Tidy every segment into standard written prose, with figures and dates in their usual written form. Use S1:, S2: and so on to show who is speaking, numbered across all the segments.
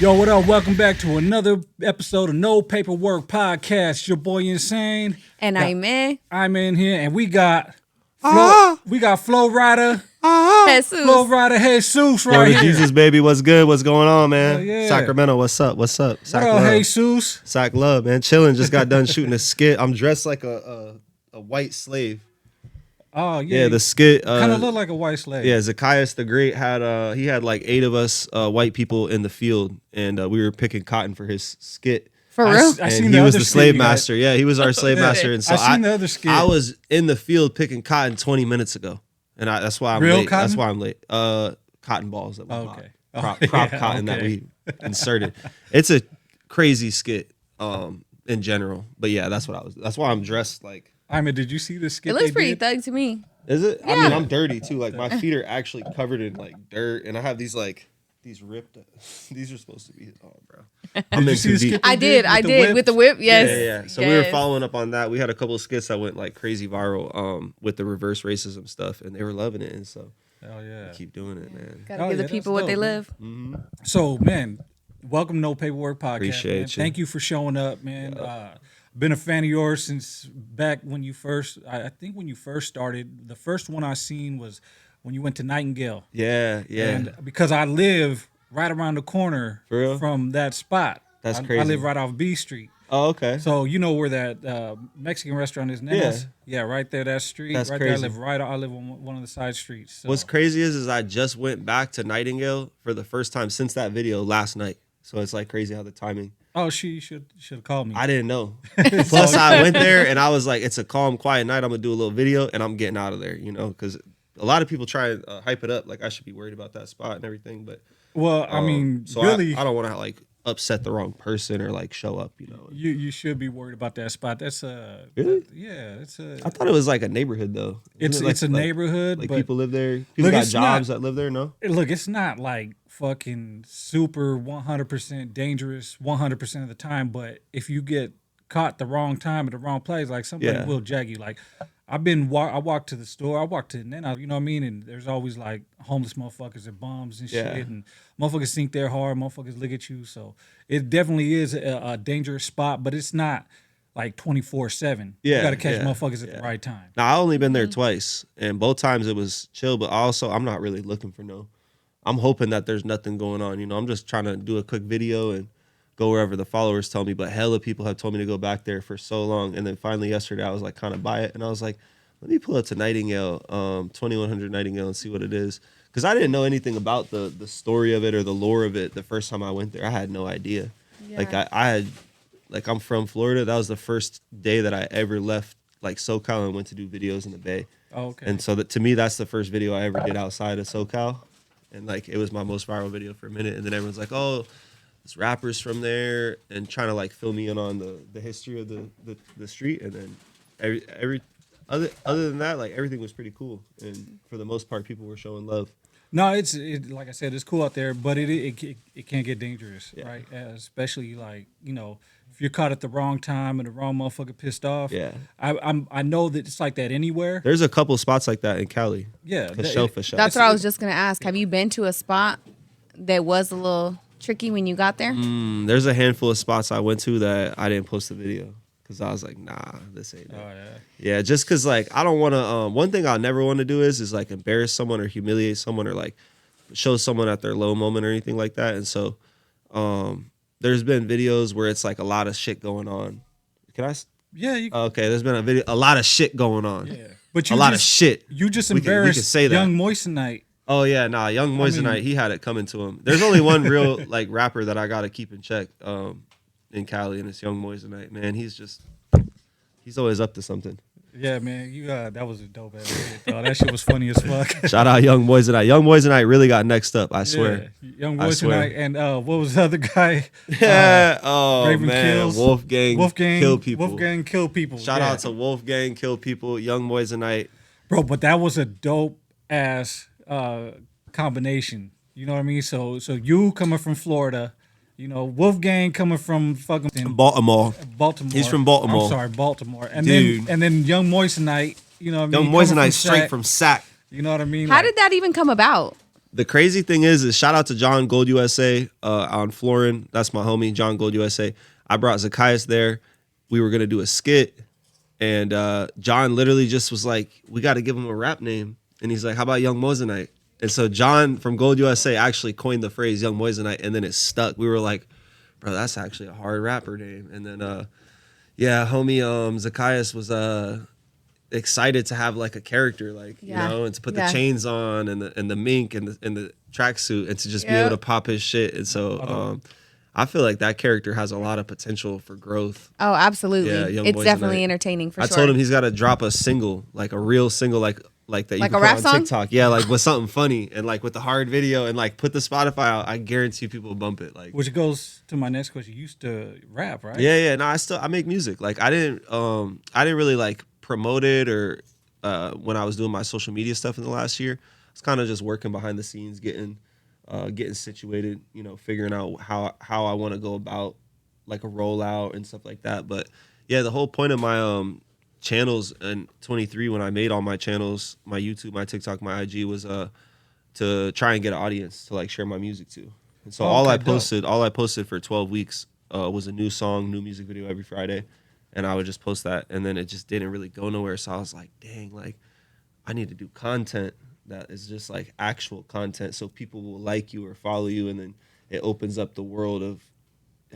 S1: Yo, what up? Welcome back to another episode of No Paperwork Podcast. Your boy Insane.
S2: And I'm
S1: in here, and we got Flow Rider.
S2: Jesus.
S1: Flow Rider Jesus right here.
S3: Jesus, baby, what's good? What's going on, man?
S1: Hell yeah.
S3: Sacramento, what's up? What's up? Sac
S1: What up,
S3: love.
S1: Jesus?
S3: Sac love, man. Chilling. Just got done shooting a skit. I'm dressed like a white slave.
S1: Oh, yeah.
S3: Yeah, the skit.
S1: Kind of look like a white slave.
S3: Yeah, Zacchaeus the Great had he had like 8 of us white people in the field, and we were picking cotton for his skit.
S2: For real?
S1: I
S3: And
S1: seen
S3: he
S1: the
S3: was
S1: other
S3: the
S1: skit
S3: slave
S1: you had.
S3: master. Yeah, he was our slave master. And so
S1: I seen the other skit.
S3: I was in the field picking cotton 20 minutes ago, and that's why I'm
S1: Real
S3: late.
S1: cotton?
S3: That's why I'm late. Cotton balls that we bought.
S1: Okay.
S3: Prop
S1: Yeah,
S3: cotton that
S1: okay.
S3: we inserted. It's a crazy skit in general, but yeah, that's why I'm dressed like.
S1: I mean, did you see the skit?
S2: It looks
S1: they
S2: pretty
S1: did?
S2: thug to me.
S3: Is it?
S2: Yeah.
S3: I mean, I'm dirty too. Like my feet are actually covered in like dirt, and I have these ripped. These are supposed to be. Oh, bro. I'm
S1: Did you
S3: in
S1: see
S3: too
S1: the
S3: deep.
S1: skit?
S2: I
S1: They
S2: did
S1: did
S2: with the whip. Yes.
S3: Yeah. So we were
S2: Yes.
S3: following up on that. We had a couple of skits that went like crazy viral with the reverse racism stuff, and they were loving it. And so
S1: Hell yeah.
S3: keep doing it, man.
S2: Gotta
S1: Oh,
S2: give
S1: yeah,
S2: the people
S1: that's
S2: what they
S1: dope,
S2: live.
S1: So, man, welcome to No Paperwork Podcast.
S3: Appreciate
S1: man.
S3: you.
S1: Thank you for showing up, man. Been a fan of yours since back when you first, I think when you first started. The first one I seen was when you went to Nightingale.
S3: Yeah.
S1: And because I live right around the corner
S3: For real?
S1: from that spot.
S3: That's
S1: I
S3: crazy.
S1: live right off B Street.
S3: Oh, okay.
S1: So you know where that Mexican restaurant is, Nena's? Yeah, right there, that street.
S3: That's
S1: right
S3: crazy.
S1: there. I live on one of the side streets. So.
S3: What's crazy is I just went back to Nightingale for the first time since that video last night. So it's like crazy how the timing.
S1: Oh, she should have called me.
S3: I didn't know. Plus, I went there and I was like, it's a calm, quiet night. I'm going to do a little video and I'm getting out of there, because a lot of people try and hype it up. Like, I should be worried about that spot and everything. But
S1: Well, I mean,
S3: so
S1: really,
S3: I don't want to like upset the wrong person or like show up,
S1: you should be worried about that spot. That's
S3: Really?
S1: yeah, it's a.
S3: I thought it was like a neighborhood though.
S1: It's
S3: Isn't it
S1: it's a neighborhood,
S3: Like
S1: but
S3: people live there. People
S1: Look,
S3: got
S1: it's
S3: jobs
S1: not-
S3: that live there. No.
S1: look, it's not like fucking super 100% dangerous 100% of the time. But if you get caught the wrong time at the wrong place, like somebody
S3: Yeah.
S1: will jag you. Like I walk to the store, I walk to, and then you know what I mean. And there's always like homeless motherfuckers and bums and
S3: Yeah.
S1: shit, and motherfuckers think they're hard. Motherfuckers look at you, so it definitely is a dangerous spot, but it's not like 24/7. You
S3: Yeah,
S1: got to catch
S3: yeah,
S1: motherfuckers at
S3: yeah.
S1: the right time.
S3: Now I only been there twice, and both times it was chill. But also, I'm not really looking for no. I'm hoping that there's nothing going on. I'm just trying to do a quick video and go wherever the followers tell me. But hella people have told me to go back there for so long, and then finally yesterday I was like kind of by it, and I was like, let me pull up to Nightingale, 2100 Nightingale, and see what it is, because I didn't know anything about the story of it or the lore of it the first time I went there. I had no idea.
S2: Yeah.
S3: Like I had, like I'm from Florida. That was the first day that I ever left like SoCal and went to do videos in the Bay.
S1: Oh, okay.
S3: And so to me, that's the first video I ever did outside of SoCal. And like, it was my most viral video for a minute. And then everyone's like, oh, this rapper's from there, and trying to like fill me in on the history of the street. And then every other than that, like everything was pretty cool. And for the most part, people were showing love.
S1: No, it's like I said, it's cool out there, but it can get dangerous,
S3: Yeah.
S1: right? Especially like if you're caught at the wrong time and the wrong motherfucker pissed off.
S3: Yeah.
S1: I know that it's like that anywhere.
S3: There's a couple spots like that in Cali.
S1: Yeah,
S3: For sure.
S2: That's what I was just gonna ask. Have you been to a spot that was a little tricky when you got there?
S3: There's a handful of spots I went to that I didn't post the video because I was like, nah, this ain't it.
S1: Oh yeah.
S3: Yeah, just because like I don't want to. One thing I'll never want to do is like embarrass someone or humiliate someone or like show someone at their low moment or anything like that. And so, there's been videos where it's like a lot of shit going on. Can I?
S1: Yeah. You,
S3: Okay, there's been a lot of shit going on.
S1: yeah. But
S3: A lot of shit.
S1: You just
S3: We can
S1: embarrassed
S3: say that.
S1: young Moissanite.
S3: Oh yeah, nah, Young Mozanite, he had it coming to him. There's only one real like rapper that I gotta keep in check in Cali, and it's Young Mozanite. Man, he's always up to something.
S1: Yeah, man. You that was a dope ass shit, dog. That shit was funny as fuck.
S3: Shout out Young Mozanite. Young Mozanite really got next up, I swear.
S1: Yeah. Young
S3: I swear.
S1: Moissanite and what was the other guy?
S3: Yeah. Oh
S1: Raven
S3: man,
S1: Kills.
S3: Wolfgang kill people.
S1: Wolfgang kill people.
S3: Shout
S1: yeah.
S3: out to Wolfgang kill people. Young Mozanite.
S1: Bro, but that was a dope ass combination. You know what I mean? So you coming from Florida, Wolfgang coming from fucking
S3: Baltimore.
S1: Baltimore.
S3: He's from Baltimore.
S1: I'm sorry, Baltimore. And
S3: Dude.
S1: then Young Moissanite, you know what I mean?
S3: Young
S1: Coming
S3: Mozanite straight
S1: Sac,
S3: from Sac.
S1: You know what I mean?
S2: How did that even come about?
S3: The crazy thing is shout out to John Gold USA on Florin. That's my homie, John Gold USA. I brought Zacchaeus there. We were gonna do a skit, and John literally just was like, "We got to give him a rap name," and he's like, "How about Young Mozanite?" And so John from Gold USA actually coined the phrase Young Mozanite, and then it stuck. We were like, "Bro, that's actually a hard rapper name." And then yeah, homie Zacchaeus was excited to have like a character, like you know, and to put the chains on and the mink and the tracksuit, and to just be able to pop his shit. And so I feel like that character has a lot of potential for growth.
S2: Oh, absolutely.
S3: Yeah, Young
S2: it's
S3: Boys
S2: definitely
S3: Tonight.
S2: entertaining for
S3: I
S2: sure.
S3: told him he's got to drop a single, like a real single, like that you
S2: Like
S3: can
S2: a
S3: put
S2: rap
S3: on
S2: song?
S3: TikTok. Yeah, like with something funny and like with the hard video and like put the Spotify out. I guarantee people will bump it. Like,
S1: Which goes to my next question. You used to rap, right?
S3: yeah. No, I make music. Like I didn't really like promote it or when I was doing my social media stuff in the last year. It's kind of just working behind the scenes, getting situated, you know, figuring out how I want to go about like a rollout and stuff like that. But yeah, the whole point of my channels in 23 when I made all my channels, my YouTube, my TikTok, my IG was to try and get an audience to like share my music to. And so all I posted for 12 weeks was a new song, new music video every Friday, and I would just post that, and then it just didn't really go nowhere. So I was like, dang, like I need to do content that is just like actual content so people will like you or follow you, and then it opens up the world of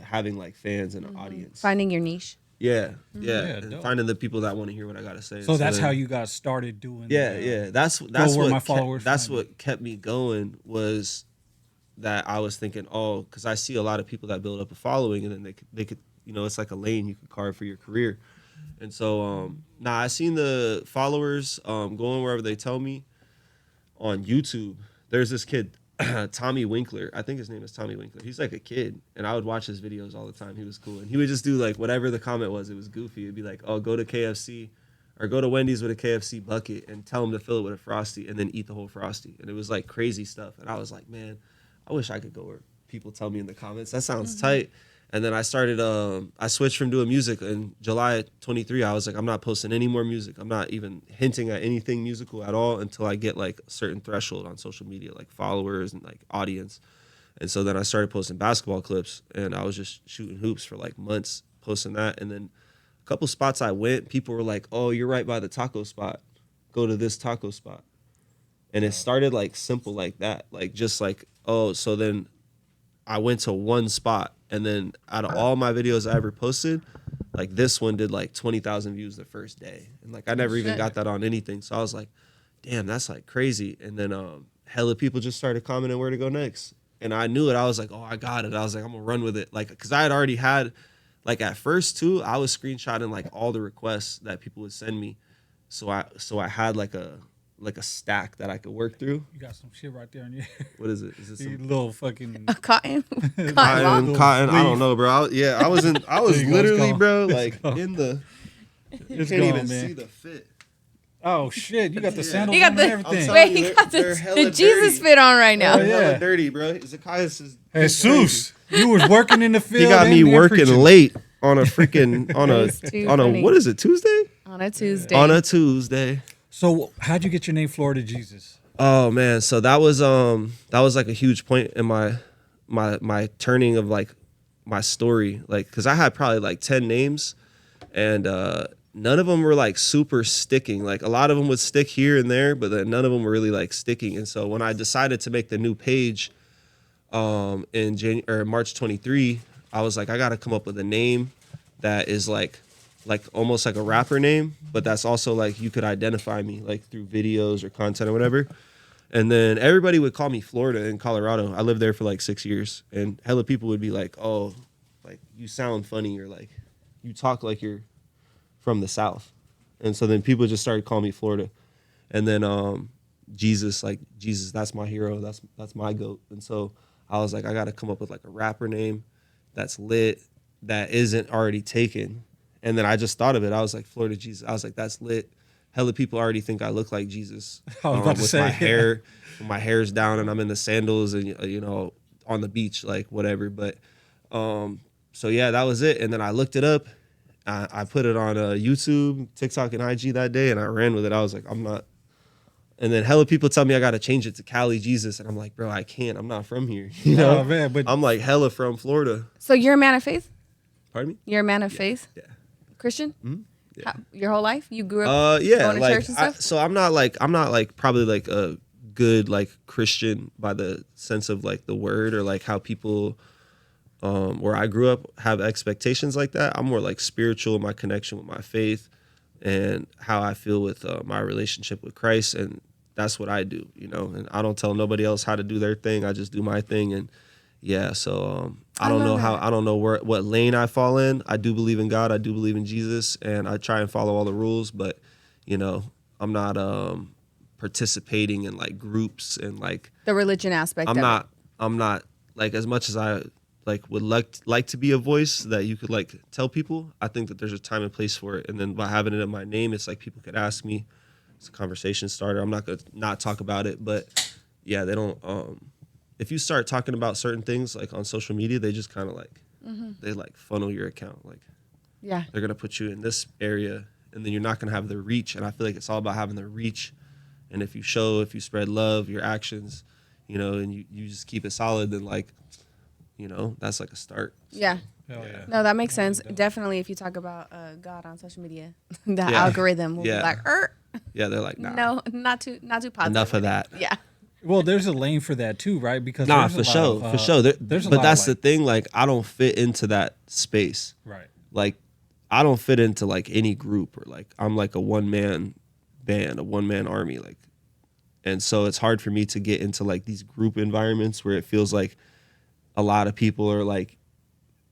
S3: having like fans and an audience.
S2: Finding your niche.
S3: Yeah,
S1: Yeah,
S3: and
S1: dope.
S3: finding the people that want to hear what I gotta say.
S1: So that's
S3: then-
S1: how you got started doing.
S3: Yeah. That's
S1: where
S3: what
S1: my followers
S3: that's
S1: find
S3: what kept me going was that I was thinking, oh, because I see a lot of people that build up a following, and then they could you know, it's like a lane you could carve for your career. And so I seen the followers going wherever they tell me. On YouTube, there's this kid, Tommy Winkler. I think his name is Tommy Winkler. He's like a kid, and I would watch his videos all the time. He was cool, and he would just do like whatever the comment was. It was goofy. It'd be like, oh, go to KFC or go to Wendy's with a KFC bucket and tell them to fill it with a Frosty and then eat the whole Frosty. And it was like crazy stuff. And I was like, man, I wish I could go where people tell me in the comments. That sounds tight. And then I started, I switched from doing music in July 23. I was like, I'm not posting any more music. I'm not even hinting at anything musical at all until I get like a certain threshold on social media, like followers and like audience. And so then I started posting basketball clips, and I was just shooting hoops for like months, posting that. And then a couple spots I went, people were like, oh, you're right by the taco spot. Go to this taco spot. And it started like simple like that. Like just like, oh, so then I went to one spot, and then out of all my videos I ever posted, like this one did like 20,000 views the first day. And like I never even got that on anything. So I was like, damn, that's like crazy. And then hella people just started commenting where to go next. And I knew it. I was like, oh, I got it. I was like, I'm gonna run with it. Like, cause I had already had, like at first too, I was screenshotting like all the requests that people would send me. So I had like a stack that I could work through.
S1: You got some shit right there on your
S3: What is it? Is it
S1: you
S3: some
S1: little fucking
S2: A cotton.
S3: cotton?
S1: Leaf.
S3: I don't know, bro. I was
S1: There you go, it's
S3: literally,
S1: gone.
S3: bro,
S1: It's
S3: like
S1: gone.
S3: in the. You
S1: It's
S3: can't
S1: gone,
S3: even
S1: man.
S3: see the fit.
S1: Oh shit! You got the
S3: Yeah.
S1: sandals
S2: You got
S1: on
S2: the-
S1: and
S3: I'm
S1: everything.
S3: telling
S2: Wait,
S3: you,
S2: he got
S3: they're
S2: the
S3: hella
S2: Jesus
S3: dirty.
S2: fit on right now.
S3: They're
S1: yeah.
S3: hella dirty, bro. Zacchaeus is
S1: Jesus, you was working in the field.
S3: He got me
S1: and
S3: working
S1: preaching.
S3: late on a freaking
S2: That's too funny.
S3: what is it, Tuesday?
S2: On a Tuesday.
S3: On a Tuesday.
S1: So how'd you get your name, Florida Jesus?
S3: Oh man, so that was like a huge point in my turning of like my story, like because I had probably like 10 names, and none of them were like super sticking. Like a lot of them would stick here and there, but then none of them were really like sticking. And so when I decided to make the new page in March 23, I was like, I got to come up with a name that is like almost like a rapper name, but that's also like you could identify me like through videos or content or whatever. And then everybody would call me Florida in Colorado. I lived there for like 6 years, and hella people would be like, oh, like you sound funny, or like you talk like you're from the South. And so then people just started calling me Florida. And then Jesus, that's my hero. That's my GOAT. And so I was like, I got to come up with like a rapper name that's lit, that isn't already taken. And then I just thought of it. I was like, Florida Jesus. I was like, that's lit. Hella people already think I look like Jesus.
S1: I was about to
S3: with
S1: say,
S3: my
S1: yeah.
S3: hair, when my hair's down and I'm in the sandals and you know on the beach, like whatever. But so yeah, that was it. And then I looked it up. I put it on YouTube, TikTok, and IG that day, and I ran with it. I was like, I'm And then hella people tell me I got to change it to Cali Jesus. And I'm like, bro, I can't. I'm not from here. You know?
S1: Oh, man, but
S3: I'm like hella from Florida.
S2: So you're a man of faith?
S3: Pardon me?
S2: You're a man of faith?
S3: Yeah.
S2: Christian?
S3: Mhm. Yeah.
S2: Your whole life? You grew up
S3: Yeah,
S2: going to
S3: like
S2: church and stuff?
S3: so I'm not like probably like a good like Christian by the sense of like the word or like how people where I grew up have expectations like that. I'm more like spiritual, my connection with my faith and how I feel with my relationship with Christ, and that's what I do, you know. And I don't tell nobody else how to do their thing. I just do my thing, and yeah. So I don't know
S2: love that.
S3: I don't know what lane I fall in. I do believe in God. I do believe in Jesus, and I try and follow all the rules. But you know, I'm not participating in like groups and like
S2: The religion aspect of it.
S3: I'm not like as much as I like would like to be a voice that you could like tell people. I think that there's a time and place for it, and then by having it in my name, it's like people could ask me. It's a conversation starter. I'm not gonna not talk about it, but yeah, they don't. If you start talking about certain things like on social media, they just kind of like they like funnel your account. Like
S2: Yeah.
S3: they're gonna put you in this area, and then you're not gonna have the reach. And I feel like it's all about having the reach. And if you spread love, your actions, you know, and you just keep it solid, then like, you know, that's like a start.
S2: Yeah.
S1: hell yeah.
S2: No, that makes sense.
S1: dope.
S2: Definitely, if you talk about God on social media, the
S3: Yeah.
S2: algorithm will be
S3: Yeah.
S2: like,
S3: Yeah, they're like, nah,
S2: no, not too positive.
S3: enough of that.
S2: Yeah.
S1: Well, there's a lane for that too, right? Because
S3: Nah,
S1: there's a
S3: for
S1: lot
S3: sure,
S1: of,
S3: for sure.
S1: There's a
S3: But
S1: lot
S3: that's
S1: of,
S3: the thing. Like, I don't fit into that space.
S1: right.
S3: Like, I don't fit into like any group or like I'm like a one man band, a one man army. Like, and so it's hard for me to get into like these group environments where it feels like a lot of people are like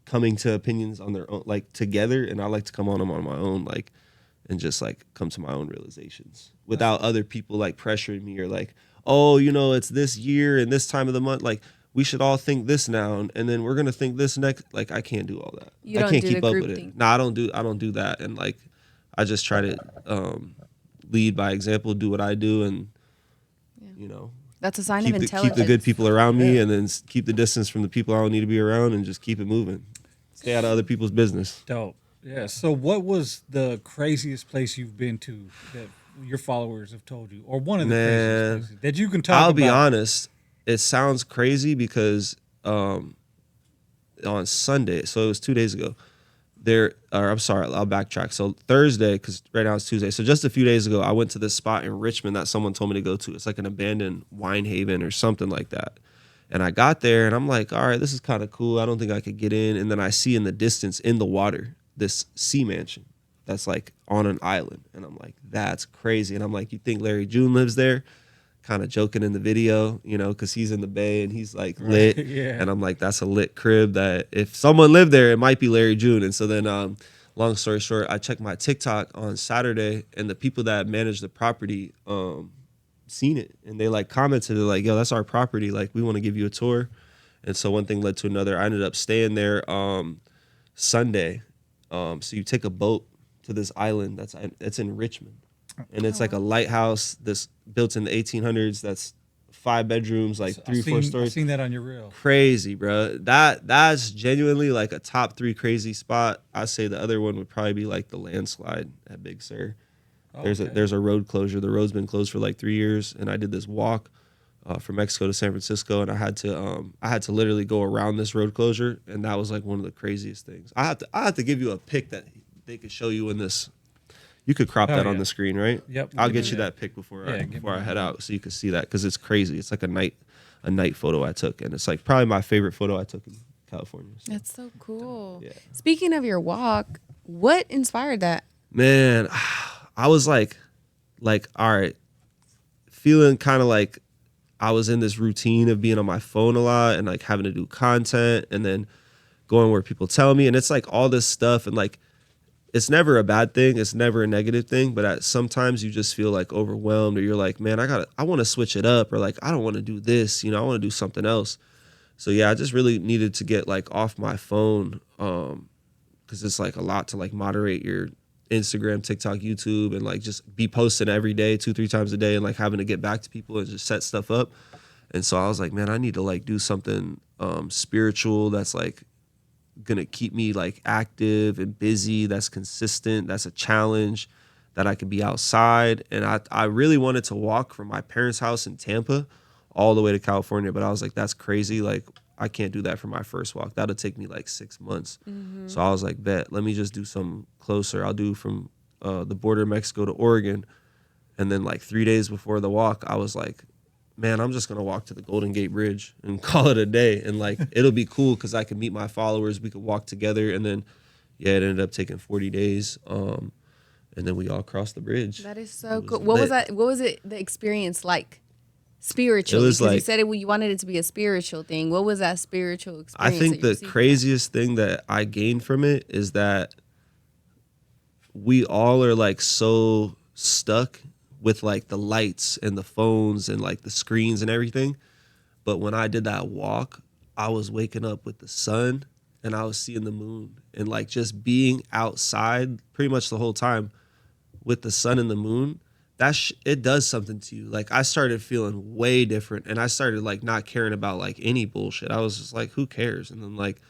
S3: coming to opinions on their own, like together. And I like to come on them on my own, like, and just like come to my own realizations without other people like pressuring me or like, oh, you know, it's this year and this time of the month. Like, we should all think this now, and then we're gonna think this next. Like, I can't do all that.
S2: You
S3: I
S2: don't
S3: can't
S2: do
S3: keep
S2: the
S3: up
S2: group
S3: with
S2: thing.
S3: it. No, I don't do that. And like, I just try to lead by example, do what I do, and you know,
S2: That's a sign
S3: keep
S2: of
S3: the
S2: intelligence.
S3: good people around me, and then keep the distance from the people I don't need to be around, and just keep it moving. Stay out of other people's business.
S1: Dope. Yeah. So, what was the craziest place you've been to that your followers have told you, or one of the
S3: Man,
S1: craziest places that you can talk about?
S3: I'll be honest. It sounds crazy because on Sunday, so it was 2 days ago. I'm sorry, I'll backtrack. So Thursday, because right now it's Tuesday. So just a few days ago, I went to this spot in Richmond that someone told me to go to. It's like an abandoned wine haven or something like that. And I got there and I'm like, all right, this is kind of cool. I don't think I could get in. And then I see in the distance in the water this sea mansion that's like on an island. And I'm like, that's crazy. And I'm like, you think Larry June lives there? Kind of joking in the video, you know, because he's in the bay and he's like lit.
S1: Yeah.
S3: And I'm like, that's a lit crib that if someone lived there, it might be Larry June. And so then, long story short, I checked my TikTok on Saturday and the people that manage the property seen it. And they like commented, they're like, yo, that's our property. Like, we want to give you a tour. And so one thing led to another. I ended up staying there Sunday. So you take a boat to this island that's in Richmond. And it's like a lighthouse that's built in the 1800s. That's 5 bedrooms, like 3-4
S1: I've
S3: stories.
S1: seen that on your reel.
S3: Crazy, bro. That's genuinely like a top 3 crazy spot. I say the other one would probably be like the landslide at Big Sur. There's a road closure. The road's been closed for like 3 years, and I did this walk from Mexico to San Francisco, and I had to literally go around this road closure, and that was like one of the craziest things. I have to give you a pic that they could show you in this. You could crop
S1: Oh,
S3: that on
S1: yeah.
S3: the screen, right?
S1: Yep.
S3: I'll
S1: Give
S3: get
S1: me
S3: you
S1: that.
S3: that pic before
S1: Yeah, give me
S3: I
S1: that.
S3: head out, so you can see that because it's crazy. It's like a night photo I took, and it's like probably my favorite photo I took in California. So,
S2: That's so cool.
S3: Yeah.
S2: Speaking of your walk, what inspired that?
S3: man, I was like, all right, feeling kind of like I was in this routine of being on my phone a lot and like having to do content and then going where people tell me, and it's like all this stuff, and like it's never a bad thing, it's never a negative thing, but sometimes you just feel like overwhelmed, or you're like, man, I want to switch it up, or like I don't want to do this, you know, I want to do something else. So yeah, I just really needed to get like off my phone, because it's like a lot to like moderate your Instagram, TikTok, YouTube, and like just be posting every day, 2-3 times a day, and like having to get back to people and just set stuff up. And so I was like, man, I need to like do something spiritual that's like gonna keep me like active and busy, that's consistent, that's a challenge, that I could be outside. And I really wanted to walk from my parents' house in Tampa all the way to California, but I was like, that's crazy. Like, I can't do that for my first walk. That'll take me like 6 months. So I was like, bet, let me just do something closer. I'll do from the border of Mexico to Oregon. And then like 3 days before the walk, I was like, man, I'm just going to walk to the Golden Gate Bridge and call it a day. And like, it'll be cool because I can meet my followers. We could walk together. And then, yeah, it ended up taking 40 days. And then we all crossed the bridge.
S2: That is so
S3: was
S2: cool. What was
S3: lit.
S2: that? What was the experience like? Spiritually,
S3: It was
S2: because you
S3: like-
S2: said you wanted it to be a spiritual thing. What was that spiritual experience?
S3: I think
S2: that you
S3: the
S2: received?
S3: craziest thing that I gained from it is that we all are like so stuck with like the lights and the phones and like the screens and everything. But when I did that walk, I was waking up with the sun and I was seeing the moon and like just being outside pretty much the whole time with the sun and the moon. It does something to you. Like I started feeling way different and I started like not caring about like any bullshit. I was just like, who cares? And then like,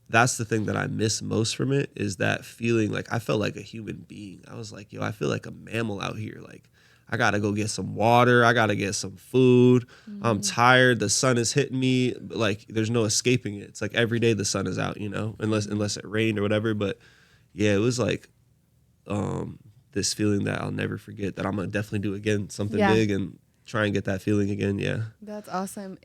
S3: that's the thing that I miss most from it is that feeling like I felt like a human being. I was like, yo, I feel like a mammal out here. Like I got to go get some water. I got to get some food. I'm tired. The sun is hitting me. Like there's no escaping it. It's like every day the sun is out, you know, unless it rained or whatever. But yeah, it was like, this feeling that I'll never forget that I'm going to definitely do again, something big and try and get that feeling again. Yeah.
S2: That's awesome.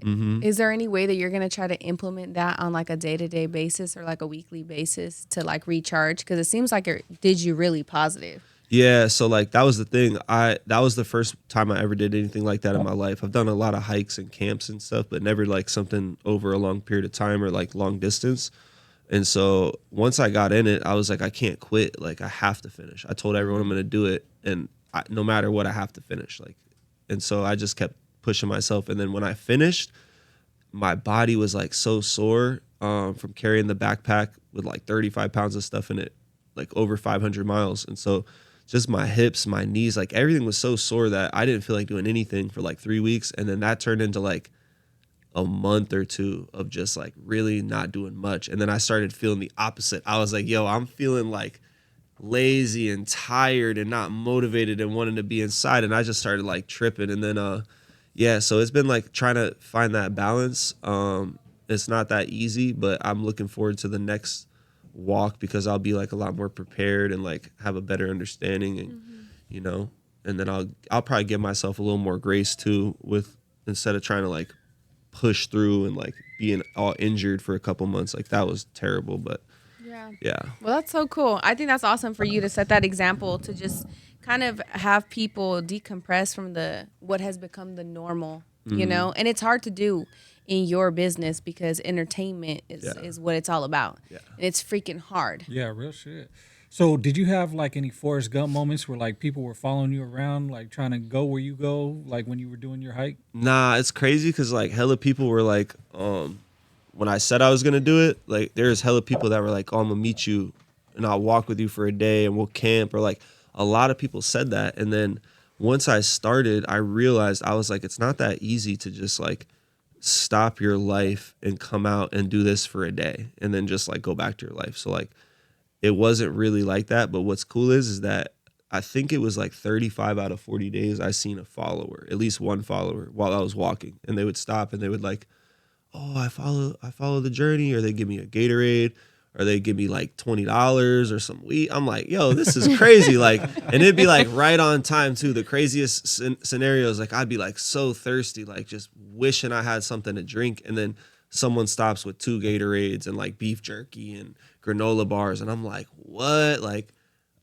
S2: Is there any way that you're going to try to implement that on like a day-to-day basis or like a weekly basis to like recharge? Because it seems like it did you really positive.
S3: Yeah. So like, that was the thing. That was the first time I ever did anything like that in my life. I've done a lot of hikes and camps and stuff, but never like something over a long period of time or like long distance. And so once I got in it, I was like, I can't quit. Like I have to finish. I told everyone I'm going to do it. And no matter what, I have to finish. Like, and so I just kept pushing myself. And then when I finished, my body was like so sore from carrying the backpack with like 35 pounds of stuff in it, like over 500 miles. And so just my hips, my knees, like everything was so sore that I didn't feel like doing anything for like 3 weeks. And then that turned into like a month or two of just like really not doing much. And then I started feeling the opposite. I was like, yo, I'm feeling like lazy and tired and not motivated and wanting to be inside. And I just started like tripping. And then, yeah, so it's been like trying to find that balance. It's not that easy, but I'm looking forward to the next walk because I'll be like a lot more prepared and like have a better understanding and, you know, and then I'll probably give myself a little more grace too with instead of trying to like push through and like being all injured for a couple months. Like that was terrible, but yeah.
S2: Well, that's so cool. I think that's awesome for you to set that example to just kind of have people decompress from what has become the normal, you know? And it's hard to do in your business because entertainment is what it's all about. Yeah. And it's freaking hard.
S1: Yeah, real shit. So did you have like any Forrest Gump moments where like people were following you around, like trying to go where you go, like when you were doing your hike?
S3: Nah, it's crazy because like hella people were like, when I said I was gonna do it, like there's hella people that were like, oh, I'm gonna meet you and I'll walk with you for a day and we'll camp, or like a lot of people said that. And then once I started, I realized I was like, it's not that easy to just like stop your life and come out and do this for a day and then just like go back to your life. So like it wasn't really like that. But what's cool is that I think it was like 35 out of 40 days I seen a follower, at least one follower while I was walking, and they would stop and they would like, oh, I follow the journey, or they give me a Gatorade, or they give me like $20 or some weed. I'm like, yo, this is crazy. Like, and it'd be like right on time too. The craziest scenarios, like I'd be like so thirsty, like just wishing I had something to drink. And then someone stops with 2 Gatorades and like beef jerky and granola bars. And I'm like, what? Like,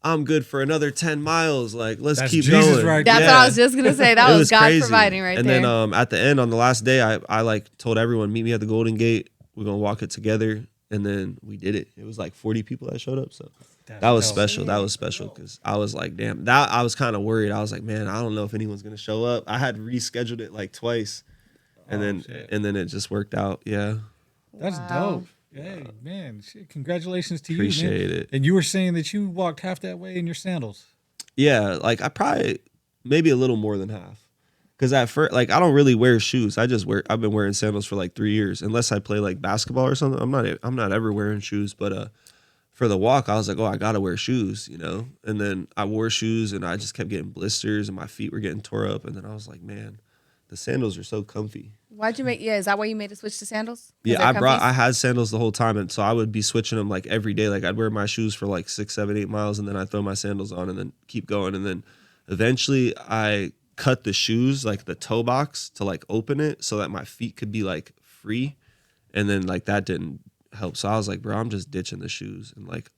S3: I'm good for another 10 miles. Like, let's
S1: That's
S3: keep
S1: Jesus
S3: going.
S1: right
S2: That's
S1: there.
S2: what I was just going to say. That
S3: It
S2: was God
S3: crazy.
S2: providing right
S3: and
S2: there.
S3: then at the end, on the last day, I like told everyone, meet me at the Golden Gate. We're going to walk it together. And then we did it. It was like 40 people that showed up. So that was special. That was special because I was like, damn, that I was kind of worried. I was like, man, I don't know if anyone's going to show up. I had rescheduled it like twice. And then it just worked out. Yeah.
S1: That's dope. Hey, man, shit, congratulations to you,
S3: Appreciate
S1: man.
S3: it.
S1: And you were saying that you walked half that way in your sandals.
S3: Yeah, like I probably maybe a little more than half. Because at first, like I don't really wear shoes. I've been wearing sandals for like 3 years. Unless I play like basketball or something. I'm not ever wearing shoes. But for the walk, I was like, oh, I gotta wear shoes, you know? And then I wore shoes and I just kept getting blisters and my feet were getting tore up. And then I was like, man, the sandals are so comfy.
S2: Why'd you make? Yeah, is that why you made a switch to sandals? 'Cause
S3: Yeah,
S2: they're
S3: I
S2: comfies?
S3: had sandals the whole time. And so I would be switching them like every day. Like I'd wear my shoes for like 6, 7, 8 miles and then I'd throw my sandals on and then keep going. And then eventually I cut the shoes, like the toe box to like open it so that my feet could be like free. And then like that didn't help. So I was like, bro, I'm just ditching the shoes and like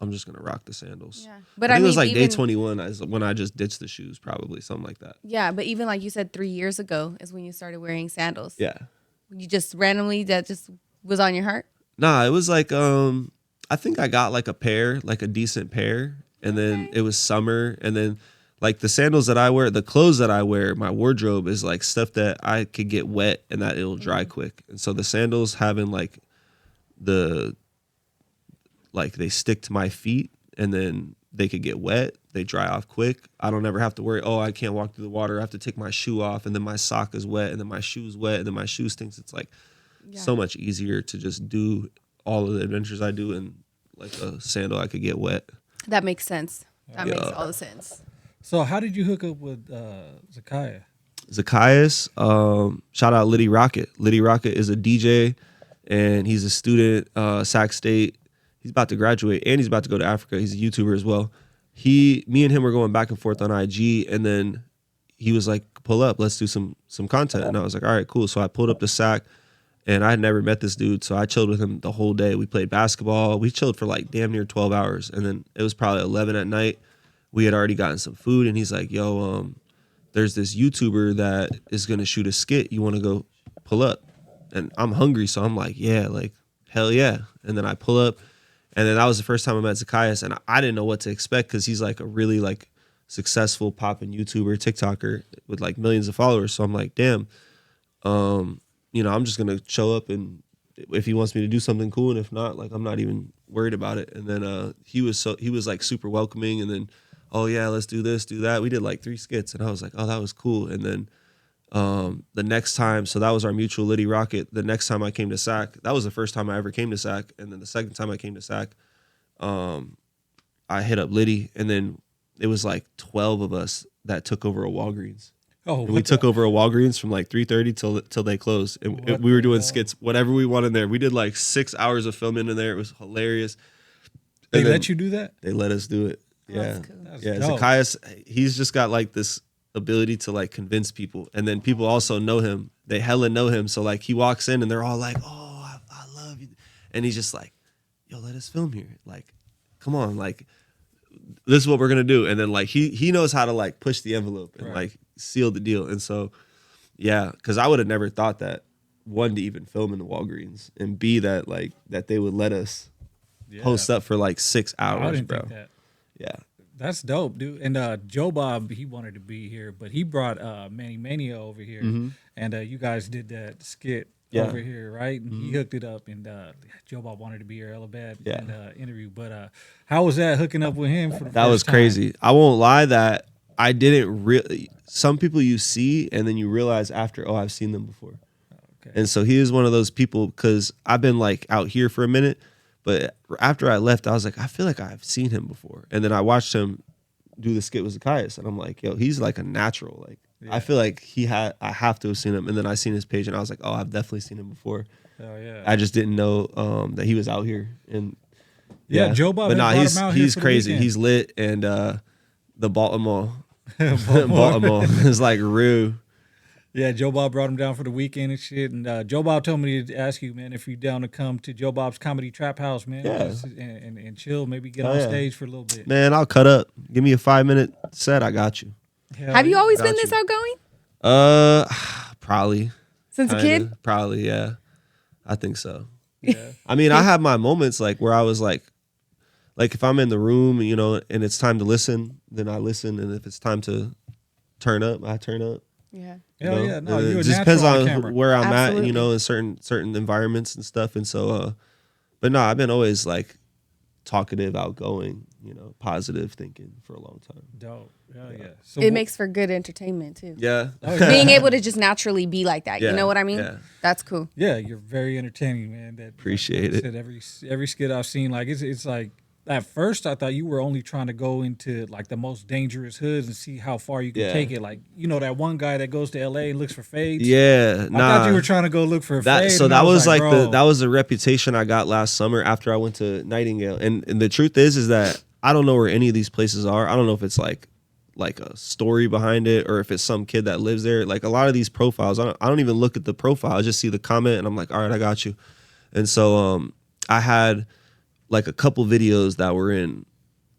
S3: I'm just gonna rock the sandals.
S2: Yeah,
S3: But I think it was like day 21 when I just ditched the shoes, probably something like that.
S2: Yeah, but even like you said, 3 years ago is when you started wearing sandals.
S3: Yeah.
S2: You just randomly that just was on your heart.
S3: Nah, it was like I think I got like a pair, like a decent pair, and then it was summer, and then like the sandals that I wear, the clothes that I wear, my wardrobe is like stuff that I could get wet and that it'll dry quick. And so the sandals having like they stick to my feet and then they could get wet. They dry off quick. I don't ever have to worry, oh, I can't walk through the water. I have to take my shoe off and then my sock is wet and then my shoe's wet and then my shoe stinks. It's like so much easier to just do all of the adventures I do in like a sandal I could get wet.
S2: That makes sense. That makes all the sense.
S1: So how did you hook up with Zakiah?
S3: Zacchaeus, shout out Liddy Rocket. Liddy Rocket is a DJ and he's a student, Sac State. He's about to graduate and he's about to go to Africa. He's a YouTuber as well. Me and him were going back and forth on IG, and then he was like, pull up, let's do some content. And I was like, all right, cool. So I pulled up to Sac, and I had never met this dude, so I chilled with him the whole day. We played basketball. We chilled for like damn near 12 hours, and then it was probably 11 at night. We had already gotten some food, and he's like, yo, there's this YouTuber that is going to shoot a skit. You want to go pull up? And I'm hungry, so I'm like, yeah, like, hell yeah. And then I pull up. And then that was the first time I met Zacchaeus, and I didn't know what to expect because he's like a really like successful popping YouTuber, TikToker with like millions of followers. So I'm like, damn, you know, I'm just gonna show up, and if he wants me to do something cool, and if not, like I'm not even worried about it. And then he was like super welcoming, and then oh yeah, let's do this, do that. We did like 3 skits, and I was like, oh, that was cool. And then the next time, so that was our mutual Liddy Rocket. The next time I came to Sac, that was the first time I ever came to Sac. And then the second time I came to Sac, I hit up Liddy, and then it was like 12 of us that took over a Walgreens.
S1: Oh,
S3: and we took over a Walgreens from like 3:30 till they closed. And we were doing skits, whatever we wanted there. We did like 6 hours of filming in there. It was hilarious.
S1: They let you do that?
S3: They let us do it. Yeah.
S2: That's cool.
S3: Yeah.
S1: dope.
S3: Zacchaeus, he's just got like this ability to like convince people, and then people also know him. They hella know him, so like he walks in and they're all like, oh, I love you, and he's just like, yo, let us film here, like come on, like this is what we're gonna do. And then like he knows how to like push the envelope and like seal the deal. And so yeah, because I would have never thought that, one, to even film in the Walgreens, and B, that like that they would let us post up for like 6 hours.
S1: I didn't
S3: bro.
S1: think that.
S3: Yeah.
S1: That's dope, dude. And Joe Bob, he wanted to be here, but he brought Manny Mania over here, and you guys did that skit over here, right? And he hooked it up, and Joe Bob wanted to be here hella bad in the interview. But how was that hooking up with him for the first time?
S3: That was crazy. I won't lie that I didn't really. Some people you see, and then you realize after, oh, I've seen them before.
S1: Okay.
S3: And so he is one of those people, because I've been like out here for a minute. But after I left, I was like, I feel like I've seen him before. And then I watched him do the skit with Zacchaeus, and I'm like, yo, he's like a natural. Like I feel like I have to have seen him. And then I seen his page, and I was like, oh, I've definitely seen him before.
S1: Oh yeah.
S3: I just didn't know that he was out here. And
S1: Joe Bob.
S3: But
S1: nah,
S3: he's crazy. He's lit, and the Baltimore is like real.
S1: Yeah, Joe Bob brought him down for the weekend and shit. And Joe Bob told me to ask you, man, if you're down to come to Joe Bob's Comedy Trap House, man, and chill, maybe get on stage for a little bit.
S3: Man, I'll cut up. Give me a 5-minute set. I got you.
S2: Have you always been this outgoing?
S3: Probably.
S2: Since a kid?
S3: Probably, yeah. I think so.
S1: Yeah.
S3: I mean, I have my moments like where I was like if I'm in the room, you know, and it's time to listen, then I listen, and if it's time to turn up, I turn up.
S2: Yeah.
S1: Hell yeah. No,
S3: it
S1: you're
S3: just
S1: a
S3: depends
S1: natural
S3: on
S1: camera.
S3: where I'm
S2: Absolutely.
S3: at, you know, in certain environments and stuff. And so, but no, I've been always like talkative, outgoing, you know, positive thinking for a long time.
S1: Dope. Hell yeah. So
S2: It makes for good entertainment too.
S3: Yeah.
S2: Being able to just naturally be like that.
S3: Yeah,
S2: You know what I mean?
S3: yeah.
S2: That's cool.
S1: Yeah, you're very entertaining, man. That
S3: Appreciate
S1: like I
S3: it.
S1: said, every skit I've seen, like it's like at first I thought you were only trying to go into like the most dangerous hoods and see how far you can
S3: Yeah.
S1: take it. Like, you know, that one guy that goes to LA and looks for fades.
S3: Yeah,
S1: I thought you were trying to go look for a
S3: that.
S1: fade.
S3: So
S1: and
S3: that
S1: I
S3: was like
S1: bro,
S3: that was the reputation I got last summer after I went to Nightingale. And the truth is that I don't know where any of these places are. I don't know if it's like a story behind it or if it's some kid that lives there. Like a lot of these profiles, I don't even look at the profile. I just see the comment and I'm like, all right, I got you. And so I had like a couple videos that were in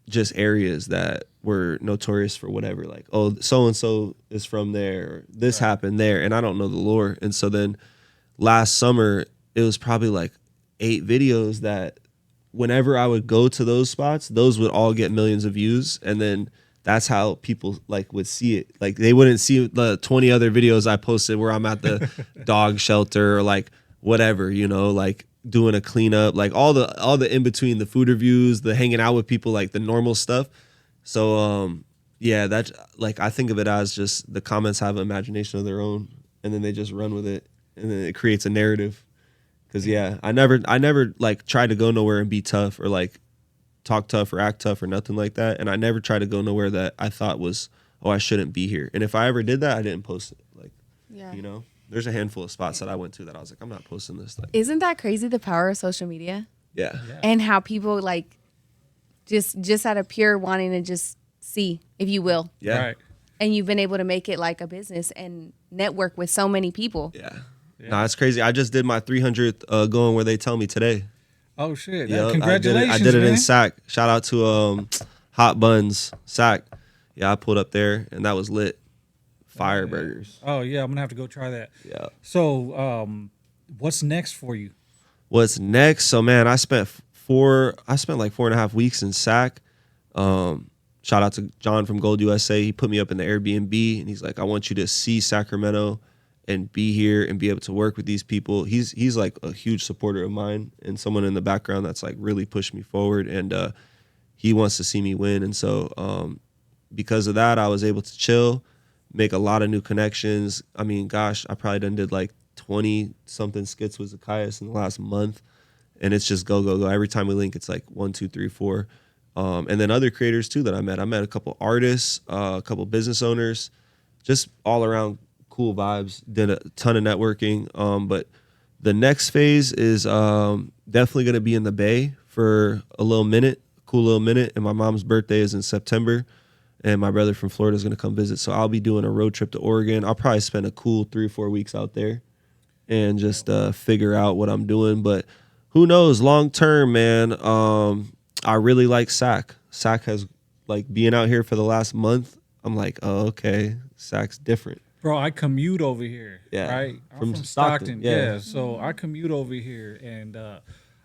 S3: just areas that were notorious for whatever, like, oh, so and so is from there, or this happened there, and I don't know the lore. And so then last summer it was probably like 8 videos that whenever I would go to those spots, those would all get millions of views. And then that's how people like would see it. Like they wouldn't see the 20 other videos I posted where I'm at the dog shelter or like whatever, you know, like doing a cleanup, like all the in between, the food reviews, the hanging out with people, like the normal stuff. So yeah, that's like I think of it as just the comments have an imagination of their own, and then they just run with it, and then it creates a narrative. Cause yeah, I never like tried to go nowhere and be tough or like talk tough or act tough or nothing like that, and I never tried to go nowhere that I thought was, oh, I shouldn't be here. And if I ever did that, I didn't post it. Like, you know. There's a handful of spots that I went to that I was like, I'm not posting this. Like,
S2: Isn't that crazy, the power of social media?
S3: yeah.
S2: And how people like just out of pure wanting to just see, if you will.
S3: Yeah.
S1: Right.
S2: And you've been able to make it like a business and network with so many people.
S3: Yeah. No, it's crazy. I just did my 300th going where they tell me today.
S1: Oh shit!
S3: Yeah,
S1: Congratulations!
S3: I did it
S1: man.
S3: in Sac. Shout out to Hot Buns Sac. Yeah, I pulled up there and that was lit. Fire burgers.
S1: Oh yeah, I'm gonna have to go try that.
S3: Yeah.
S1: So, what's next for you?
S3: What's next? So man, I spent like 4.5 weeks in Sac. Shout out to John from Gold USA. He put me up in the Airbnb and he's like, I want you to see Sacramento and be here and be able to work with these people. He's like a huge supporter of mine and someone in the background that's like really pushed me forward, and he wants to see me win. And so because of that, I was able to chill, make a lot of new connections. I mean, gosh, I probably did like 20 something skits with Zacchaeus in the last month, and it's just go, go, go. Every time we link, it's like 1, 2, 3, 4. And then other creators too that I met. I met a couple artists, a couple business owners, just all around cool vibes. Did a ton of networking. But the next phase is definitely going to be in the Bay for a little minute, cool little minute. And my mom's birthday is in September. And my brother from Florida is going to come visit. So I'll be doing a road trip to Oregon. I'll probably spend a cool 3 or 4 weeks out there and just figure out what I'm doing. But who knows? Long term, man, I really like Sac. Sac has, like, being out here for the last month, I'm like, oh, okay, Sac's different.
S1: Bro, I commute over here.
S3: Yeah.
S1: Right? I'm
S3: From
S1: from
S3: Stockton,
S1: Stockton.
S3: yeah.
S1: Yeah. So I commute over here, and